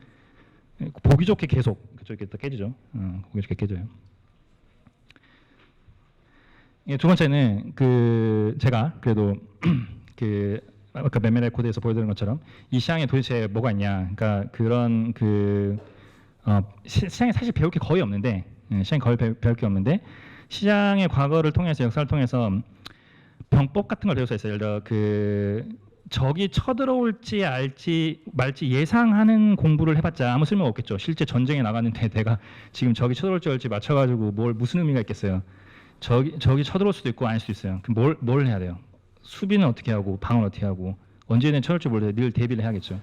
보기 좋게 계속 그쪽에 또 깨지죠. 보기 좋게 깨져요. 두 번째는 그 제가 그래도 그 아까 메메랄 코드에서 보여드린 것처럼 이 시장에 도대체 뭐가 있냐. 그러니까 그런 시장에 사실 배울 게 거의 없는데 배울 게 없는데 시장의 과거를 통해서 역사를 통해서 병법 같은 걸 배울 수 있어요. 예를 들어 적이 쳐들어올지 말지 예상하는 공부를 해봤자 아무 쓸모가 없겠죠. 실제 전쟁에 나갔는데 내가 지금 적이 쳐들어올지 말지 맞춰가지고 무슨 의미가 있겠어요. 적이 쳐들어올 수도 있고 아닐 수도 있어요. 그럼 뭘 해야 돼요? 수비는 어떻게 하고 방어는 어떻게 하고 언제든 쳐들지 몰라도 늘 대비를 해야겠죠.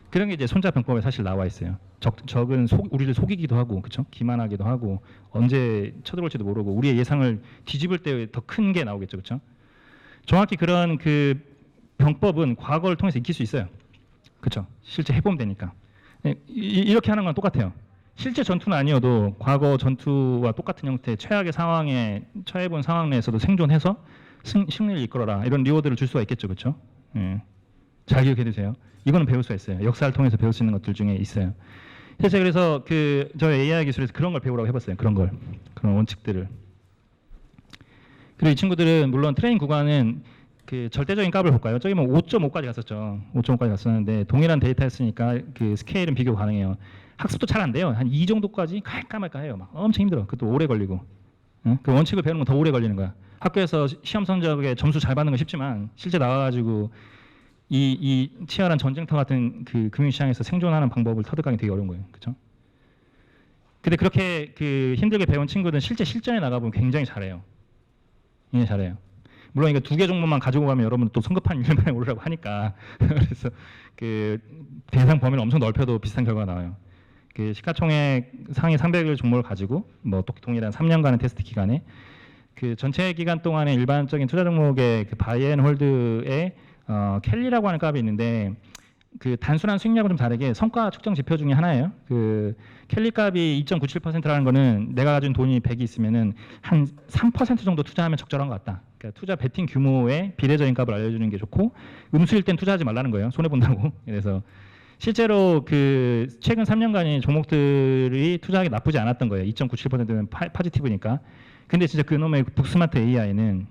그런 게 이제 손자병법에 사실 나와 있어요. 적은 우리를 속이기도 하고, 그렇죠? 기만하기도 하고, 언제 쳐들어올지도 모르고 우리의 예상을 뒤집을 때 더 큰 게 나오겠죠, 그렇죠? 정확히 그런 그 병법은 과거를 통해서 익힐 수 있어요. 그렇죠? 실제 해보면 되니까. 이렇게 하는 건 똑같아요. 실제 전투는 아니어도 과거 전투와 똑같은 형태의 최악의 상황에 처해본 상황 내에서도 생존해서 승리를 이끌어라. 이런 리워드를 줄 수가 있겠죠, 그렇죠? 잘 기억해 두세요. 이거는 배울 수가 있어요. 역사를 통해서 배울 수 있는 것들 중에 있어요. 그래서 저희 AI 기술에서 그런 걸 배우라고 해봤어요. 그런 원칙들을. 그리고 이 친구들은 물론 트레인 구간은 그 절대적인 값을 볼까요? 저기 뭐 5.5까지 갔었죠. 5.5까지 갔었는데 동일한 데이터였으니까 그 스케일은 비교 가능해요. 학습도 잘 안 돼요. 한 2 정도까지 갈까 말까 해요. 막 엄청 힘들어. 그것도 오래 걸리고. 응? 그 원칙을 배우는 건 더 오래 걸리는 거야. 학교에서 시험 성적에 점수 잘 받는 건 쉽지만 실제 나와가지고 이 치열한 전쟁터 같은 그 금융시장에서 생존하는 방법을 터득하기 되게 어려운 거예요. 그렇죠? 근데 그렇게 그 힘들게 배운 친구들은 실제 실전에 나가보면 굉장히 잘해요. 굉장히 잘해요. 물론 이거 2개 정도만 가지고 가면 여러분 또 성급한 일반에 오르라고 하니까 그래서 그 대상 범위를 엄청 넓혀도 비슷한 결과가 나와요. 그 시가총액 상위 300일 종목을 가지고 뭐 동일한 3년간의 테스트 기간에 그 전체 기간 동안에 일반적인 투자 종목의 그 바이 앤 홀드의 켈리라고 하는 값이 있는데 그 단순한 수익률하고 좀 다르게 성과 측정 지표 중에 하나예요. 그 켈리 값이 2.97%라는 거는 내가 가진 돈이 100이 있으면은 한 3% 정도 투자하면 적절한 것 같다. 그러니까 투자 베팅 규모의 비례적인 값을 알려주는 게 좋고 음수일 땐 투자하지 말라는 거예요. 손해 본다고. 그래서 실제로 그 최근 3년간의 종목들이 투자하기 나쁘지 않았던 거예요. 2.97%면 파지티브니까. 근데 진짜 그놈의 북스마트 AI는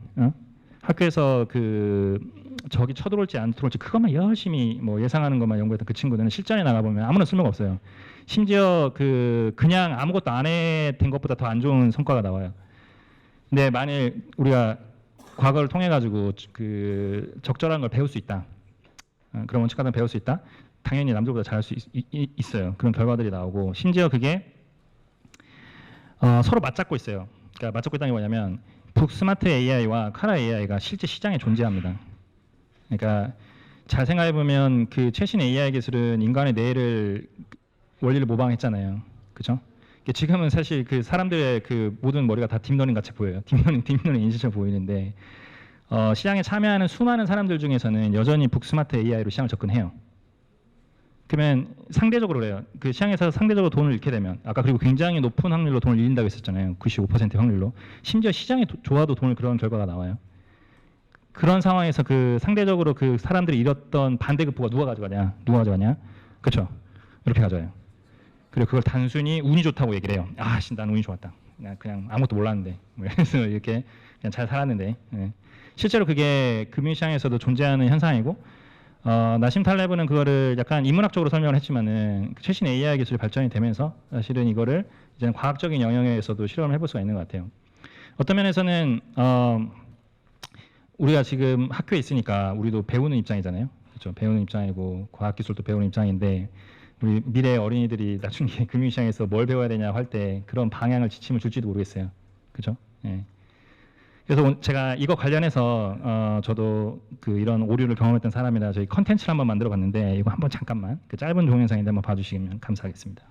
학교에서 그 저기 쳐들어올지 안 들어올지 그것만 열심히 뭐 예상하는 것만 연구했던 그 친구들은 실전에 나가보면 아무런 쓸모가 없어요. 심지어 그냥 아무것도 안 해된 것보다 더 안 좋은 성과가 나와요. 근데 만일 우리가 과거를 통해 가지고 그 적절한 걸 배울 수 있다. 그런 원칙 같은 걸 배울 수 있다. 당연히 남들보다 잘할 수 있어요. 그런 결과들이 나오고 심지어 그게 서로 맞잡고 있어요. 그러니까 맞잡고 있다는 게 뭐냐면 북스마트 AI와 카라 AI가 실제 시장에 존재합니다. 그러니까 잘 생각해 보면 그 최신 AI 기술은 인간의 뇌를 원리를 모방했잖아요. 그렇죠? 지금은 사실 그 사람들의 그 모든 머리가 다 딥러닝 같이 보여요. 딥러닝 인지처럼 보이는데 시장에 참여하는 수많은 사람들 중에서는 여전히 북스마트 AI로 시장을 접근해요. 그러면 상대적으로 그래요. 그 시장에서 상대적으로 돈을 잃게 되면 아까 그리고 굉장히 높은 확률로 돈을 잃는다고 했었잖아요. 95% 확률로. 심지어 시장이 좋아도 돈을 그런 결과가 나와요. 그런 상황에서 그 상대적으로 그 사람들이 잃었던 반대급부가 누가 가져가냐? 그렇죠? 이렇게 가져와요. 그리고 그걸 단순히 운이 좋다고 얘기를 해요. 아, 난 운이 좋았다. 그냥 아무것도 몰랐는데. 그래서 이렇게 그냥 잘 살았는데. 네. 실제로 그게 금융시장에서도 존재하는 현상이고 나심 탈레브는 그거를 약간 인문학적으로 설명을 했지만은 최신 AI 기술이 발전이 되면서 사실은 이거를 이제는 과학적인 영역에서도 실험을 해볼 수가 있는 것 같아요. 어떤 면에서는 우리가 지금 학교에 있으니까 우리도 배우는 입장이잖아요. 그렇죠? 배우는 입장이고 과학기술도 배우는 입장인데 우리 미래의 어린이들이 나중에 금융시장에서 뭘 배워야 되냐 할 때 그런 방향을 지침을 줄지도 모르겠어요. 그렇죠? 예. 그래서 제가 이거 관련해서 저도 그 이런 오류를 경험했던 사람이라 저희 컨텐츠를 한번 만들어 봤는데 이거 한번 잠깐만 그 짧은 동영상인데 한번 봐주시면 감사하겠습니다.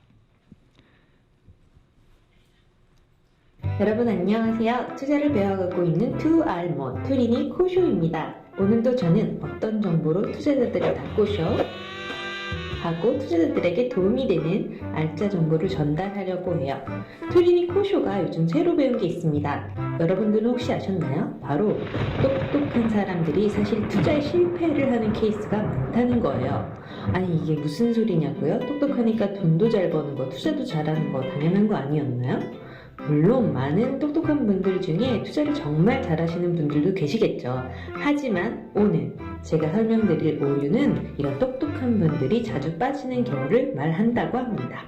여러분 안녕하세요. 투자를 배워가고 있는 투알몬 투리니 코쇼입니다. 오늘도 저는 어떤 정보로 투자자들을 다 꼬셔하고 투자자들에게 도움이 되는 알짜 정보를 전달하려고 해요. 투리니 코쇼가 요즘 새로 배운 게 있습니다. 여러분들은 혹시 아셨나요? 바로 똑똑한 사람들이 사실 투자에 실패를 하는 케이스가 많다는 거예요. 아니 이게 무슨 소리냐고요? 똑똑하니까 돈도 잘 버는 거, 투자도 잘하는 거 당연한 거 아니었나요? 물론 많은 똑똑한 분들 중에 투자를 정말 잘하시는 분들도 계시겠죠. 하지만 오늘 제가 설명드릴 오류는 이런 똑똑한 분들이 자주 빠지는 경우를 말한다고 합니다.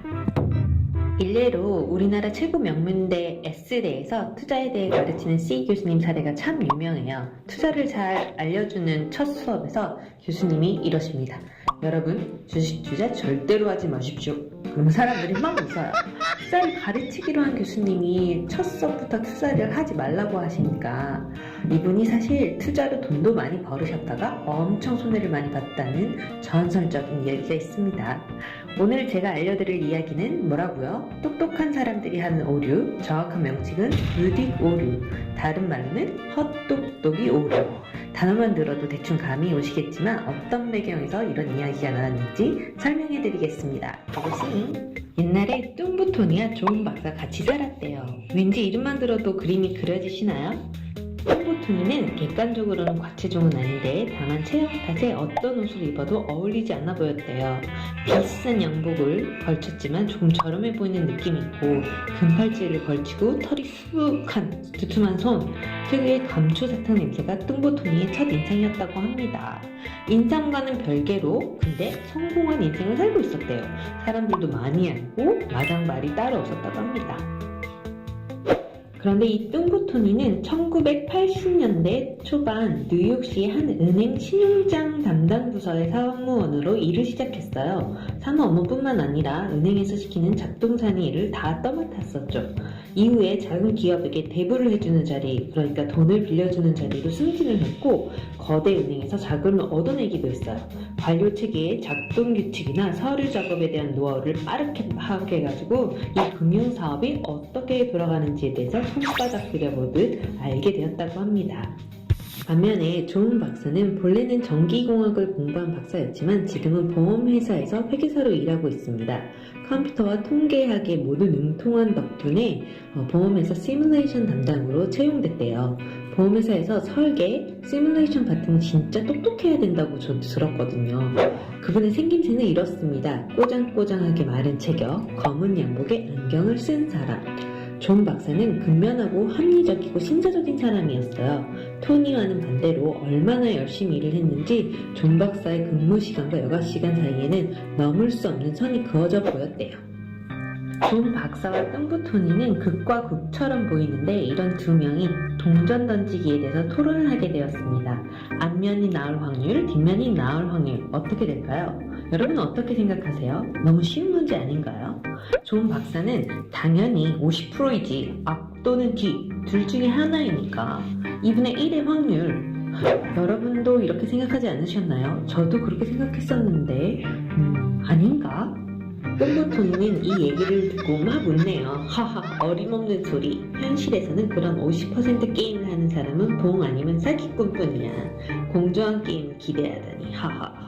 일례로 우리나라 최고 명문대 S대에서 투자에 대해 가르치는 C 교수님 사례가 참 유명해요. 투자를 잘 알려주는 첫 수업에서 교수님이 이러십니다. 여러분, 주식 투자 절대로 하지 마십시오. 그럼 사람들이 막 웃어요. 투자를 가르치기로 한 교수님이 첫 수업부터 투자를 하지 말라고 하시니까 이분이 사실 투자로 돈도 많이 벌으셨다가 엄청 손해를 많이 봤다는 전설적인 이야기가 있습니다. 오늘 제가 알려드릴 이야기는 뭐라고요? 똑똑한 사람들이 하는 오류, 정확한 명칭은 유딕 오류, 다른 말로는 헛똑똑이 오류. 단어만 들어도 대충 감이 오시겠지만 어떤 배경에서 이런 이야기가 나왔는지 설명해드리겠습니다. 고고싱! 옛날에 뚱부톤이와 조은 박사 같이 살았대요. 왠지 이름만 들어도 그림이 그려지시나요? 뚱부톤 뚱보토니는 객관적으로는 과체중은 아닌데 다만 체형 탓에 어떤 옷을 입어도 어울리지 않아 보였대요. 비싼 양복을 걸쳤지만 조금 저렴해 보이는 느낌이 있고 금팔찌를 걸치고 털이 수북한 두툼한 손, 특유의 감초사탕 냄새가 뚱보토니의 첫 인상이었다고 합니다. 인상과는 별개로 근데 성공한 인생을 살고 있었대요. 사람들도 많이 알고 마당 말이 따로 없었다고 합니다. 그런데 이 뚱보토니는 1980년대 초반 뉴욕시 한 은행 신용장 담당 부서의 사무원으로 일을 시작했어요. 사무 업무뿐만 아니라 은행에서 시키는 잡동사니 일을 다 떠맡았었죠. 이후에 작은 기업에게 대부를 해주는 자리, 그러니까 돈을 빌려주는 자리로 승진을 했고 거대 은행에서 자금을 얻어내기도 했어요. 관료 체계의 작동 규칙이나 서류 작업에 대한 노하우를 빠르게 파악해가지고 이 금융사업이 어떻게 돌아가는지에 대해서 손바닥 들여보듯 알게 되었다고 합니다. 반면에 존 박사는 본래는 전기공학을 공부한 박사였지만 지금은 보험회사에서 회계사로 일하고 있습니다. 컴퓨터와 통계학에 모두 능통한 덕분에 보험회사 시뮬레이션 담당으로 채용됐대요. 보험회사에서 설계, 시뮬레이션 파트는 진짜 똑똑해야 된다고 저도 들었거든요. 그분의 생김새는 이렇습니다. 꼬장꼬장하게 마른 체격, 검은 양복에 안경을 쓴 사람. 존 박사는 근면하고 합리적이고 신자적인 사람이었어요. 토니와는 반대로 얼마나 열심히 일을 했는지 존 박사의 근무 시간과 여가 시간 사이에는 넘을 수 없는 선이 그어져 보였대요. 존 박사와 뚱보토니는 극과 극처럼 보이는데 이런 두 명이 동전 던지기에 대해서 토론을 하게 되었습니다. 앞면이 나올 확률, 뒷면이 나올 확률 어떻게 될까요? 여러분은 어떻게 생각하세요? 너무 쉬운 문제 아닌가요? 존 박사는 당연히 50%이지 앞 또는 뒤 둘 중에 하나이니까 2분의 1의 확률. 여러분도 이렇게 생각하지 않으셨나요? 저도 그렇게 생각했었는데 아닌가? 뚱보토니는 이 얘기를 듣고 막 웃네요. 하하, 어림없는 소리. 현실에서는 그런 50% 게임을 하는 사람은 봉 아니면 사기꾼뿐이야. 공정한 게임 기대하다니. 하하.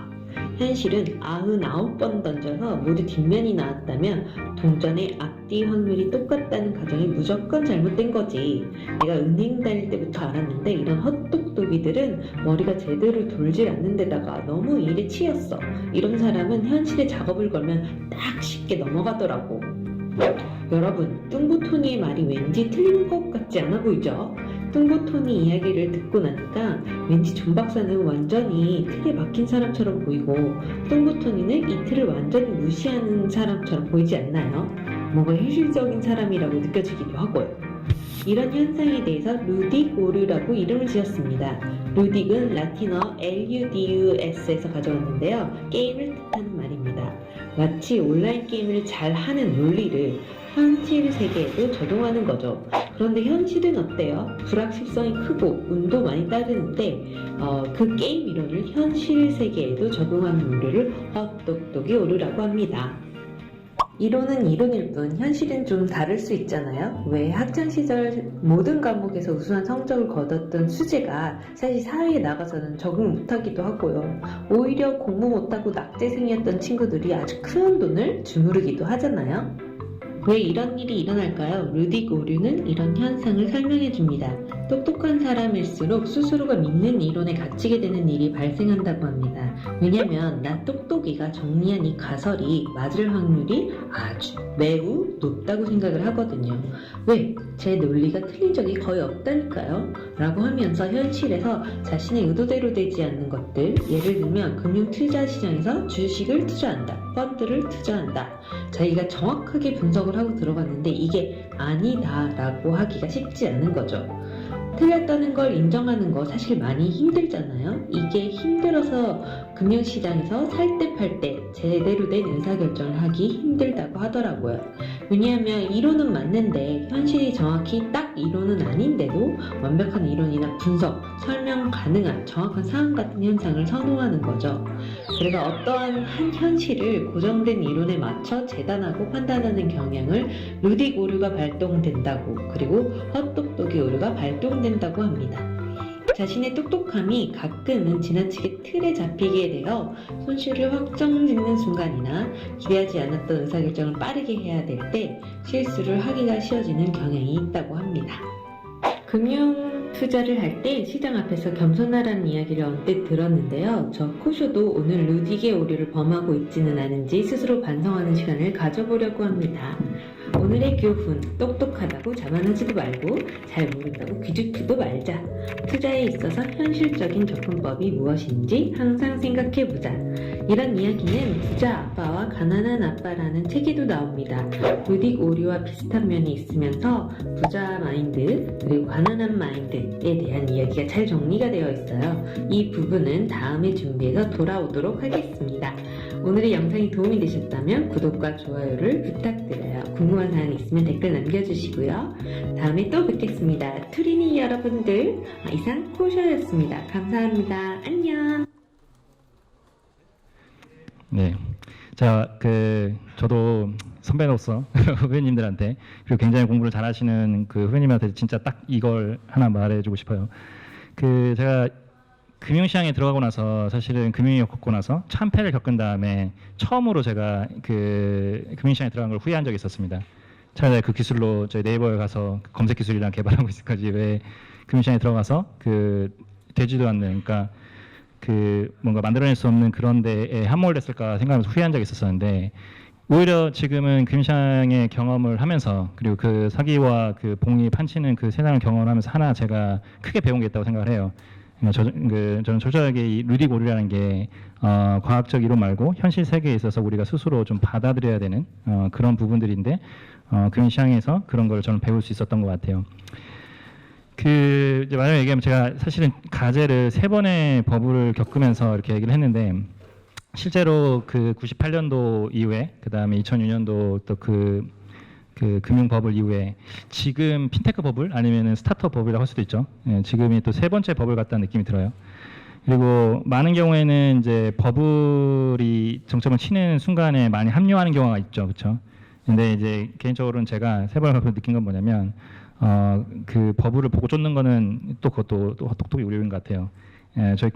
현실은 99번 던져서 모두 뒷면이 나왔다면 동전의 앞뒤 확률이 똑같다는 가정이 무조건 잘못된 거지. 내가 은행 다닐 때부터 알았는데 이런 헛똑똑이들은 머리가 제대로 돌질 않는 데다가 너무 일에 치였어. 이런 사람은 현실에 작업을 걸면 딱 쉽게 넘어가더라고. 여러분, 뚱보토니의 말이 왠지 틀린 것 같지 않아 보이죠? 뚱보토니 이야기를 듣고 나니까 왠지 존 박사는 완전히 틀에 박힌 사람처럼 보이고 뚱보토니는 이 틀을 완전히 무시하는 사람처럼 보이지 않나요? 뭔가 현실적인 사람이라고 느껴지기도 하고요. 이런 현상에 대해서 루딕 오류라고 이름을 지었습니다. 루딕은 라틴어 ludus에서 가져왔는데요. 게임을 뜻하는 말입니다. 마치 온라인 게임을 잘 하는 논리를 현실 세계에도 적용하는 거죠. 그런데 현실은 어때요? 불확실성이 크고 운도 많이 따르는데 그 게임 이론을 현실 세계에도 적용하는 오류를 헛똑똑이 오류라고 합니다. 이론은 이론일 뿐 현실은 좀 다를 수 있잖아요. 왜 학창시절 모든 과목에서 우수한 성적을 거뒀던 수재가 사실 사회에 나가서는 적응 못하기도 하고요. 오히려 공부 못하고 낙제생이었던 친구들이 아주 큰 돈을 주무르기도 하잖아요. 왜 이런 일이 일어날까요? 루딕 오류는 이런 현상을 설명해 줍니다. 똑똑한 사람일수록 스스로가 믿는 이론에 갇히게 되는 일이 발생한다고 합니다. 왜냐면 나 똑똑이가 정리한 이 가설이 맞을 확률이 아주 매우 높다고 생각을 하거든요. 왜? 제 논리가 틀린 적이 거의 없다니까요. 라고 하면서 현실에서 자신의 의도대로 되지 않는 것들, 예를 들면 금융 투자 시장에서 주식을 투자한다, 펀드를 투자한다. 자기가 정확하게 분석을 하고 들어갔는데 이게 아니다 라고 하기가 쉽지 않은 거죠. 틀렸다는 걸 인정하는 거 사실 많이 힘들잖아요. 이게 힘들어서 금융시장에서 살 때 팔 때 제대로 된 의사결정을 하기 힘들다고 하더라고요. 왜냐하면 이론은 맞는데 현실이 정확히 딱 이론은 아닌데도 완벽한 이론이나 분석, 설명 가능한 정확한 상황 같은 현상을 선호하는 거죠. 그래서 어떠한 한 현실을 고정된 이론에 맞춰 재단하고 판단하는 경향을 루딕 오류가 발동된다고, 그리고 헛똑똑이 오류가 발동된다고 합니다. 자신의 똑똑함이 가끔은 지나치게 틀에 잡히게 되어 손실을 확정짓는 순간이나 기대하지 않았던 의사결정을 빠르게 해야 될 때 실수를 하기가 쉬워지는 경향이 있다고 합니다. 금융 투자를 할 때 시장 앞에서 겸손하라는 이야기를 언뜻 들었는데요. 저 코쇼도 오늘 루딕의 오류를 범하고 있지는 않은지 스스로 반성하는 시간을 가져보려고 합니다. 오늘의 교훈, 똑똑하다고 자만하지도 말고 잘 모른다고 귀죽지도 말자. 투자에 있어서 현실적인 접근법이 무엇인지 항상 생각해보자. 이런 이야기는 부자 아빠와 가난한 아빠라는 책에도 나옵니다. 루딕 오류와 비슷한 면이 있으면서 부자 마인드 그리고 가난한 마인드에 대한 이야기가 잘 정리가 되어 있어요. 이 부분은 다음에 준비해서 돌아오도록 하겠습니다. 오늘의 영상이 도움이 되셨다면 구독과 좋아요를 부탁드려요. 궁금한 사항이 있으면 댓글 남겨주시고요. 다음에 또 뵙겠습니다. 투리니 여러분들, 이상 코쇼였습니다. 감사합니다. 안녕. 네, 저도 선배로서 후배님들한테 그리고 굉장히 공부를 잘하시는 그 후배님한테 진짜 딱 이걸 하나 말해주고 싶어요. 제가 금융시장에 들어가고 나서 사실은 금융위기 겪고 나서 참패를 겪은 다음에 처음으로 제가 금융시장에 들어간 걸 후회한 적이 있었습니다. 차라리 그 기술로 저희 네이버에 가서 검색 기술이랑 개발하고 있을 거지 왜 금융시장에 들어가서 되지도 않는 그러니까 뭔가 만들어낼 수 없는 그런 데에 함몰됐을까 생각하면서 후회한 적이 있었었는데 오히려 지금은 금융시장의 경험을 하면서 그리고 그 사기와 그 봉이 판치는 그 세상을 경험하면서 하나 제가 크게 배운 게 있다고 생각을 해요. 저는 철저하게 이 루딕 오류라는 게 과학적 이론 말고 현실 세계에 있어서 우리가 스스로 좀 받아들여야 되는 그런 부분들인데 금융시장에서 그런 걸 저는 배울 수 있었던 것 같아요. 이제 마지막에 얘기하면 제가 사실은 가제를 3번의 버블을 겪으면서 이렇게 얘기를 했는데 실제로 98년도 이후에 그 다음에 2006년도 또 금융 버블 이후에 지금 핀테크 버블 아니면은 스타트업 버블이라고 할 수도 있죠. 예, 지금이 또 3번째 버블 같다는 느낌이 들어요. 그리고 많은 경우에는 이제 버블이 정점을 치는 순간에 많이 합류하는 경우가 있죠, 그렇죠? 근데 이제 개인적으로는 제가 3번을 느낀 건 뭐냐면 그 버블을 보고 쫓는 거는 또 그것도 또 똑똑히 우려인 것 같아요. 예, 저희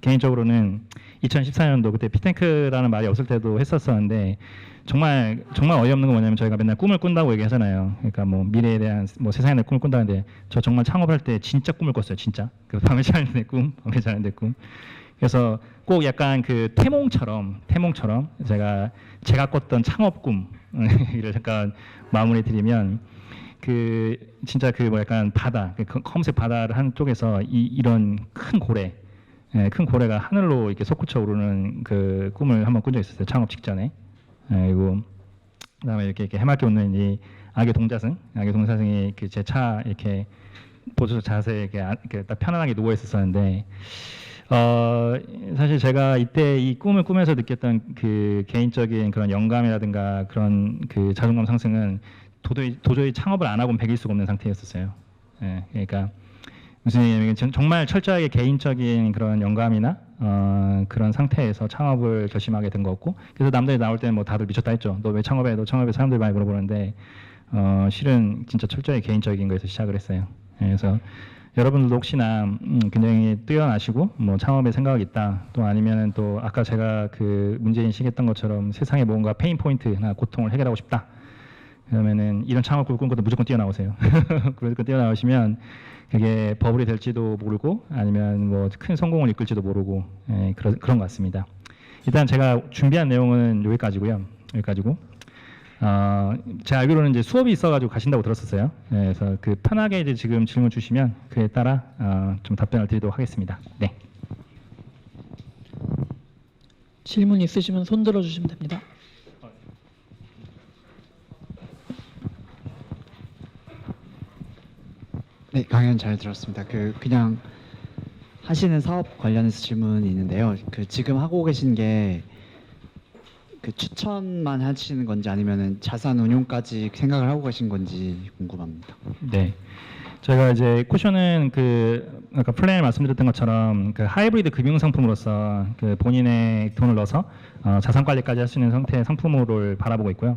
개인적으로는 2014년도 그때 핀테크라는 말이 없을 때도 했었었는데 정말 어이없는 건 뭐냐면 저희가 맨날 꿈을 꾼다고 얘기하잖아요. 그러니까 뭐 미래에 대한 뭐 세상에 대한 꿈을 꾼다는데 저 정말 창업할 때 진짜 꿈을 꿨어요. 진짜. 밤에 자는 내 꿈, 밤에 자는 내 꿈. 그래서 꼭 약간 태몽처럼 제가 꿨던 창업 꿈을 잠깐 마무리 드리면 진짜 약간 바다, 검색 바다를 한 쪽에서 이런 큰 고래가 하늘로 이렇게 솟구쳐 오르는 그 꿈을 한번 꾼 적이 있었어요. 창업 직전에. 그리고 그다음에 이렇게 해맑게 웃는 이 악의 동자승이 제 차 이렇게 보조석 자세에 이렇게 딱 편안하게 누워 있었었는데 사실 제가 이때 이 꿈을 꾸면서 느꼈던 개인적인 그런 영감이라든가 그런 자존감 상승은 도저히 창업을 안 하고는 배길 수가 없는 상태였었어요. 예, 그러니까 무슨 얘기냐면 정말 철저하게 개인적인 그런 영감이나 그런 상태에서 창업을 결심하게 된 거였고 그래서 남들이 나올 때는 뭐 다들 미쳤다 했죠. 너 왜 창업해? 너 창업해? 사람들이 많이 물어보는데 실은 진짜 철저히 개인적인 거에서 시작을 했어요. 예, 그래서 여러분들도 혹시나 굉장히 뛰어나시고 뭐 창업에 생각이 있다 또 아니면은 또 아까 제가 문제인식했던 것처럼 세상에 뭔가 페인 포인트나 고통을 해결하고 싶다. 그러면은 이런 창업을 꿈꿔도 무조건 뛰어나오세요. 무조건 뛰어나오시면 그게 버블이 될지도 모르고 아니면 뭐 큰 성공을 이끌지도 모르고 그런 것 같습니다. 일단 제가 준비한 내용은 여기까지고 제가 알기로는 이제 수업이 있어가지고 가신다고 들었었어요. 그래서 편하게 이제 지금 질문 주시면 그에 따라 좀 답변을 드리도록 하겠습니다. 네. 질문 있으시면 손 들어주시면 됩니다. 네, 강연 잘 들었습니다. 그냥 하시는 사업 관련해서 질문이 있는데요. 지금 하고 계신 게 추천만 하시는 건지 아니면은 자산 운용까지 생각을 하고 계신 건지 궁금합니다. 네. 저희가 이제 쿠션은 아까 플랜을 말씀드렸던 것처럼 하이브리드 금융 상품으로서 본인의 돈을 넣어서 자산 관리까지 할 수 있는 형태의 상품으로 바라보고 있고요.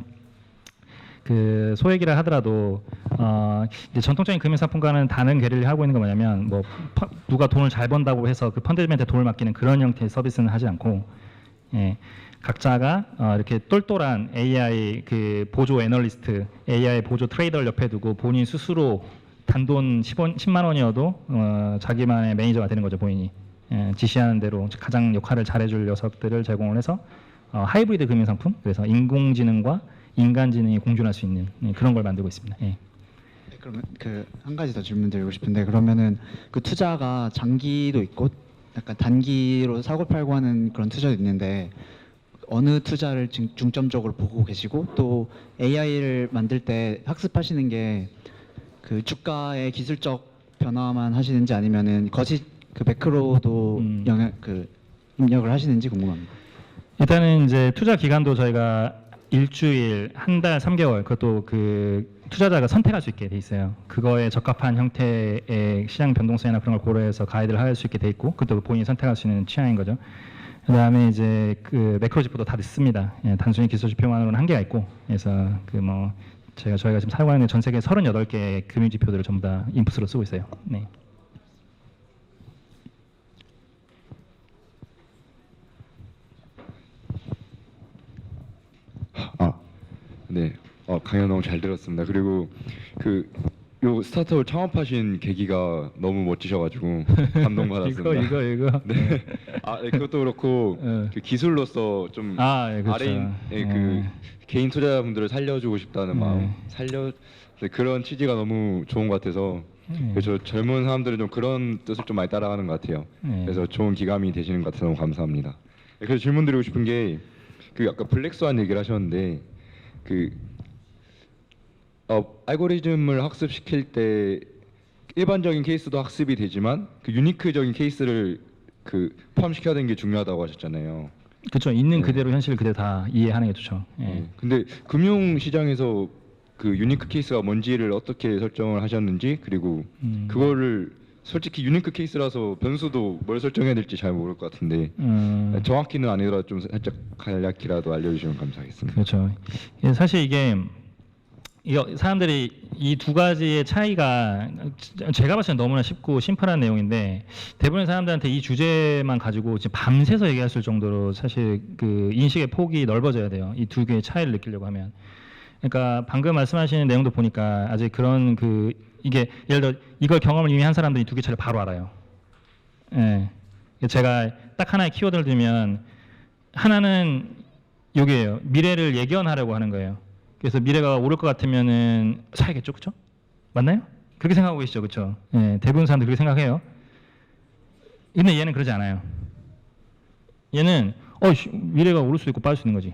소액이라 하더라도 이제 전통적인 금융상품과는 다른 괴리를 하고 있는 건 뭐냐면 뭐 누가 돈을 잘 번다고 해서 펀드맨한테 돈을 맡기는 그런 형태의 서비스는 하지 않고 각자가 이렇게 똘똘한 AI 보조 애널리스트, AI 보조 트레이더를 옆에 두고 본인 스스로 단돈 10만 원이어도 자기만의 매니저가 되는 거죠, 본인이. 지시하는 대로 가장 역할을 잘해줄 녀석들을 제공을 해서 하이브리드 금융 상품, 그래서 인공지능과 인간지능이 공존할 수 있는 그런 걸 만들고 있습니다. 예. 네, 그러면 그 한 가지 더 질문드리고 싶은데 그러면은 그 투자가 장기도 있고 약간 단기로 사고 팔고 하는 그런 투자도 있는데 어느 투자를 중점적으로 보고 계시고 또 AI를 만들 때 학습하시는 게 그 주가의 기술적 변화만 하시는지 아니면은 거시 그 매크로도 영향 그 입력을 하시는지 궁금합니다. 일단은 이제 투자 기간도 저희가 일주일, 한 달, 3개월 그것도 그 투자자가 선택할 수 있게 돼 있어요. 그거에 적합한 형태의 시장 변동성이나 그런 걸 고려해서 가이드를 할 수 있게 돼 있고 그것도 본인이 선택할 수 있는 취향인 거죠. 그다음에 이제 그 매크로 지표도 다 늦습니다. 예, 단순히 기술 지표만으로는 한계가 있고 그래서 그 뭐 저희가 지금 사용하는 전 세계 38개의 금융 지표들을 전부 다 인풋으로 쓰고 있어요. 네. 네. 강연 너무 잘 들었습니다. 그리고 요 스타트업을 창업하신 계기가 너무 멋지셔가지고 감동받았습니다. 이거. 네. 네, 그것도 그렇고 그 기술로서 좀 예, 그렇죠. 아래인 그 개인 투자자분들을 살려주고 싶다는 마음, 네, 그런 취지가 너무 좋은 것 같아서 그래서 젊은 사람들은 좀 그런 뜻을 좀 많이 따라가는 것 같아요. 그래서 좋은 기감이 되시는 것 같아서 너무 감사합니다. 네, 그래서 질문 드리고 싶은 게 그 아까 블랙스완 얘기를 하셨는데 그 알고리즘을 학습시킬 때 일반적인 케이스도 학습이 되지만 그 유니크적인 케이스를 그 포함시켜야 되는 게 중요하다고 하셨잖아요. 그렇죠. 있는 네. 그대로 현실을 그대로 다 이해하는 게 좋죠. 예. 근데 금융 시장에서 그 유니크 케이스가 뭔지를 어떻게 설정을 하셨는지 그리고 그거를 솔직히 유니크 케이스라서 변수도 뭘 설정해야 될지 잘 모를 것 같은데 정확히는 아니더라도 좀 살짝 간략히라도 알려주시면 감사하겠습니다. 그렇죠. 사실 이게 사람들이 이 두 가지의 차이가 제가 봤을 때 너무나 쉽고 심플한 내용인데 대부분의 사람들한테 이 주제만 가지고 지금 밤새서 얘기했을 정도로 사실 그 인식의 폭이 넓어져야 돼요. 이 두 개의 차이를 느끼려고 하면. 그러니까 방금 말씀하시는 내용도 보니까 아직 그런 이게 예를 들어 이걸 경험을 이미 한 사람들이 두 개 차이를 바로 알아요. 예. 제가 딱 하나의 키워드를 들면 하나는 여기에요. 미래를 예견하려고 하는 거예요. 그래서 미래가 오를 것 같으면은 사야겠죠, 그렇죠? 맞나요? 그렇게 생각하고 계시죠, 그렇죠? 예, 대부분 사람들 그렇게 생각해요. 근데 얘는 그러지 않아요. 얘는 미래가 오를 수도 있고 빠질 수 있는 거지.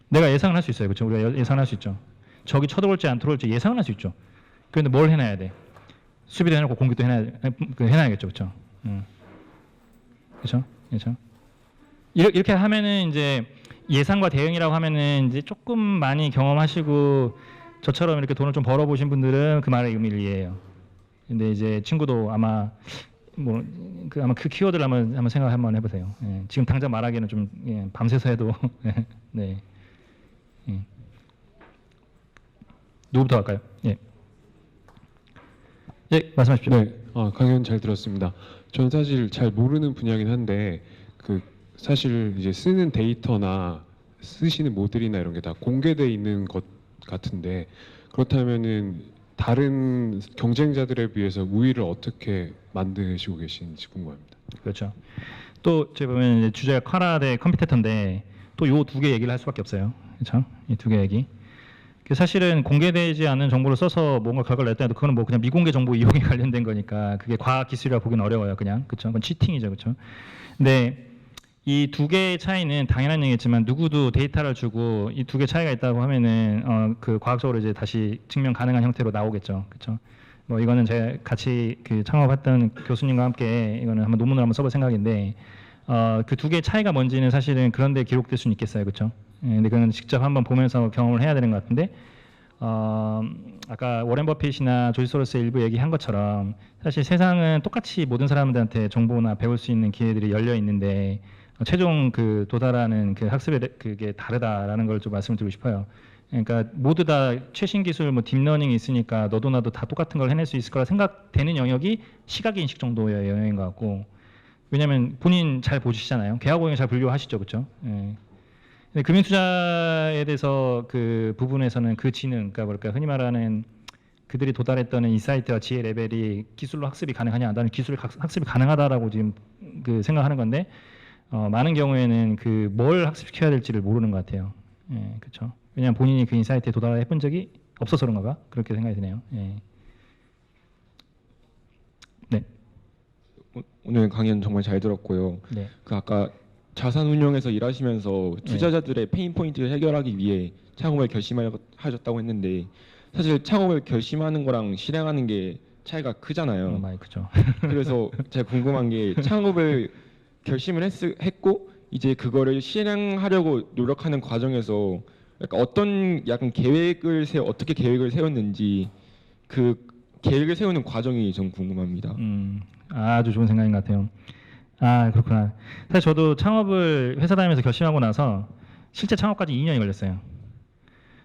내가 예상을 할 수 있어요, 그렇죠? 우리가 예상할 수 있죠. 적이 쳐들어올지 안 들어올지 예상을 할 수 있죠. 그런데 뭘 해놔야 돼? 수비도 해놓고 공격도 해놔야겠죠, 그렇죠? 그렇죠, 그렇죠. 이렇게 하면은 이제 예상과 대응이라고 하면은 이제 조금 많이 경험하시고 저처럼 이렇게 돈을 좀 벌어보신 분들은 그 말의 의미를 이해해요. 근데 이제 친구도 아마 아마 그 키워드를 한번 생각 한번 해보세요. 예, 지금 당장 말하기에는 좀 밤새서 해도 네. 예. 누구부터 할까요? 예. 예, 말씀하십시오. 네, 강연 잘 들었습니다. 저는 사실 잘 모르는 분야긴 한데 사실 이제 쓰는 데이터나 쓰시는 모델이나 이런 게 다 공개돼 있는 것 같은데 그렇다면은 다른 경쟁자들에 비해서 우위를 어떻게 만드시고 계신지 궁금합니다. 그렇죠. 또 제가 보면 이제 주제가 쿼라 대 컴피테터인데 또 요 두 개 얘기를 할 수밖에 없어요. 그렇죠? 이 두 개 얘기. 사실은 공개되지 않은 정보를 써서 뭔가 결과를 냈다 해도 그거는 뭐 그냥 미공개 정보 이용에 관련된 거니까 그게 과학 기술이라고 보기는 어려워요. 그냥 그렇죠. 그건 치팅이죠, 그렇죠. 근데 이 두 개의 차이는 당연한 얘기겠지만 누구도 데이터를 주고 이 두 개 차이가 있다고 하면은 그 과학적으로 이제 다시 증명 가능한 형태로 나오겠죠, 그렇죠. 뭐 이거는 제가 같이 그 창업했던 교수님과 함께 이거는 한번 논문을 한번 써볼 생각인데 그 두 개의 차이가 뭔지는 사실은 그런데 기록될 수는 있겠어요, 그렇죠. 근데 그건 직접 한번 보면서 경험을 해야 되는 것 같은데 아까 워렌 버핏이나 조지 소로스 일부 얘기한 것처럼 사실 세상은 똑같이 모든 사람들한테 정보나 배울 수 있는 기회들이 열려 있는데 최종 그 도달하는 그 학습의 그게 다르다라는 걸 좀 말씀을 드리고 싶어요. 그러니까 모두 다 최신 기술 뭐 딥러닝이 있으니까 너도 나도 다 똑같은 걸 해낼 수 있을 거라 생각되는 영역이 시각 인식 정도의 영역인 것 같고 왜냐하면 본인 잘 보시잖아요. 개화고용 잘 분류하시죠, 그렇죠? 예. 근데 금융투자에 대해서 그 부분에서는 그 지능, 그러니까 흔히 말하는 그들이 도달했던 인사이트와 지혜 레벨이 기술로 학습이 가능하냐? 나는 기술 학습이 가능하다라고 지금 그 생각하는 건데 많은 경우에는 그 뭘 학습시켜야 될지를 모르는 것 같아요. 예, 그렇죠. 왜냐하면 본인이 그 인사이트에 도달해본 적이 없어서 그런가 봐. 그렇게 생각이 드네요. 예. 네. 오늘 강연 정말 잘 들었고요. 네. 그 아까 자산 운용에서 일하시면서 투자자들의 페인 포인트를 해결하기 위해 창업을 결심하셨다고 했는데 사실 창업을 결심하는 거랑 실행하는 게 차이가 크잖아요. 많이 크죠. 그래서 제가 궁금한 게 창업을 결심을 했고 이제 그거를 실행하려고 노력하는 과정에서 약간 어떻게 계획을 세웠는지 그 계획을 세우는 과정이 좀 궁금합니다. 아주 좋은 생각인 것 같아요. 아, 그렇구나. 사실 저도 창업을 회사 다니면서 결심하고 나서 실제 창업까지 2년이 걸렸어요.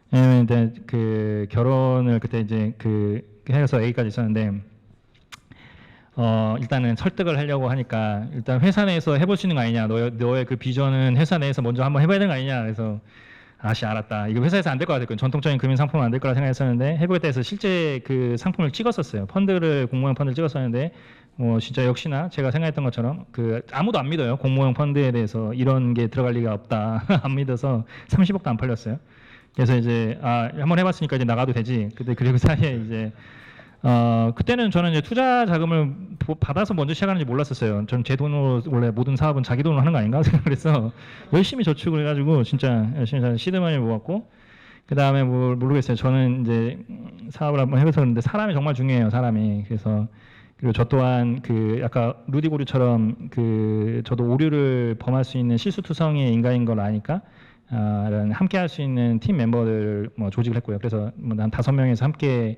왜냐면 이제 그 결혼을 그때 이제 그 해서 아기까지 있었는데 일단은 설득을 하려고 하니까 일단 회사 내에서 해볼 수 있는 거 아니냐, 너의 그 비전은 회사 내에서 먼저 한번 해봐야 되는 거 아니냐. 그래서 알았다. 이거 회사에서 안 될 것 같았거든요. 전통적인 금융 상품은 안 될 거라 생각했었는데 해보겠다 해서 실제 그 상품을 찍었었어요. 공모형 펀드를 찍었었는데 진짜 역시나 제가 생각했던 것처럼 그 아무도 안 믿어요. 공모형 펀드에 대해서 이런 게 들어갈 리가 없다. 안 믿어서 30억도 안 팔렸어요. 그래서 이제 한번 해봤으니까 이제 나가도 되지. 그리고 그 사이에 이제 그때는 저는 이제 투자 자금을 받아서 먼저 시작하는지 몰랐었어요. 전 제 돈으로 원래 모든 사업은 자기 돈으로 하는 거 아닌가 그래서 열심히 저축을 해가지고 진짜 열심히 시드머니 모았고 그 다음에 모르겠어요. 저는 이제 사업을 한번 해봐서 그런데 사람이 정말 중요해요. 사람이. 그리고 저 또한 그 약간 루디고류처럼 그 저도 오류를 범할 수 있는 실수투성이의 인간인 걸 아니까 함께 할 수 있는 팀 멤버들 조직을 했고요. 그래서 한 5명에서 함께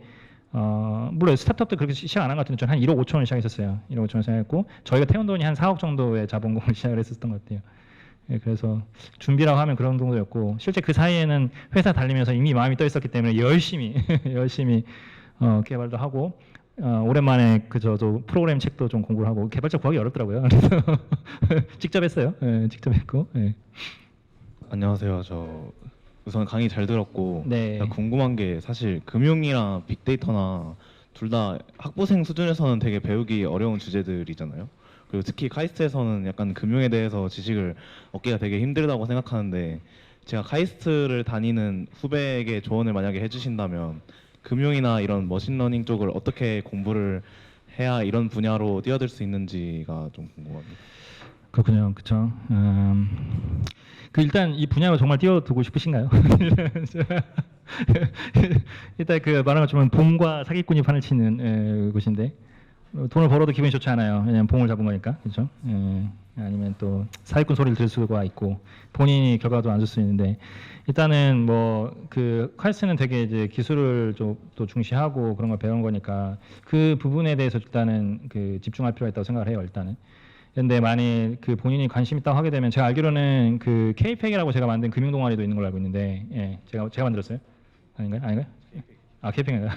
물론 스타트업도 그렇게 시작 안 한 것 같은데 저는 한 1억 5천원 시작했었어요. 1억 5천원 시작했고 저희가 태운 돈이 한 4억 정도의 자본금을 시작을 했었던 것 같아요. 예, 그래서 준비라고 하면 그런 정도였고 실제 그 사이에는 회사 달리면서 이미 마음이 떠 있었기 때문에 열심히 개발도 하고 오랜만에 저도 프로그램 책도 좀 공부를 하고 개발자 구하기 어렵더라고요. 그래서 직접 했어요. 예, 직접 했고. 예. 안녕하세요. 저 우선 강의 잘 들었고 네. 제가 궁금한 게 사실 금융이나 빅데이터나 둘 다 학부생 수준에서는 되게 배우기 어려운 주제들이잖아요. 그리고 특히 카이스트에서는 약간 금융에 대해서 지식을 얻기가 되게 힘들다고 생각하는데 제가 카이스트를 다니는 후배에게 조언을 만약에 해주신다면 금융이나 이런 머신러닝 쪽을 어떻게 공부를 해야 이런 분야로 뛰어들 수 있는지가 좀 궁금합니다. 그렇군요. 그렇죠. 일단 이 분야로 정말 뛰어들고 싶으신가요? 일단 그 말한 것처럼 봉과 사기꾼이 판을 치는 곳인데 돈을 벌어도 기분이 좋지 않아요. 왜냐면 봉을 잡은 거니까. 그렇죠? 아니면 또 사기꾼 소리를 들을 수가 있고 본인이 결과도 안 줄 수 있는데 일단은 그 카이스트는 되게 이제 기술을 또 중시하고 그런 걸 배운 거니까 그 부분에 대해서 일단은 그 집중할 필요가 있다고 생각을 해요. 일단은. 근데 만약 그 본인이 관심 있다고 하게 되면 제가 알기로는 그 K팩이라고 제가 만든 금융 동아리도 있는 걸로 알고 있는데 예, 제가 만들었어요? 아닌가요? K팩인가요?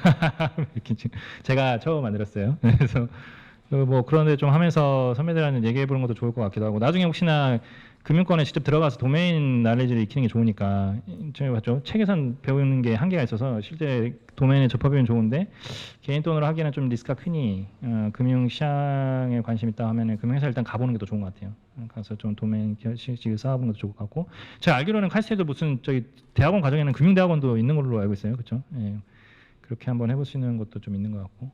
제가 처음 만들었어요. 그래서 그런데 좀 하면서 선배들한테 얘기해 보는 것도 좋을 것 같기도 하고 나중에 혹시나 금융권에 직접 들어가서 도메인 날리지를 익히는 게 좋으니까 저희 봤죠. 책에선 배우는 게 한계가 있어서 실제 도메인에 접하면 좋은데 개인 돈으로 하기에는 좀 리스크가 크니 금융 시장에 관심 있다 하면은 금융회사 일단 가보는 게 더 좋은 것 같아요. 가서 좀 도메인 지식을 쌓아보는 것도 좋을 것 같고 제가 알기로는 카이스트에도 무슨 저기 대학원 과정에는 금융대학원도 있는 걸로 알고 있어요. 그렇죠? 예. 그렇게 한번 해볼 수 있는 것도 좀 있는 것 같고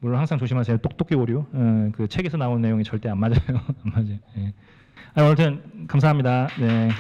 물론 항상 조심하세요. 똑똑히 오류 그 책에서 나온 내용이 절대 안 맞아요. 안 맞아요. 예. 아무튼 감사합니다. 네.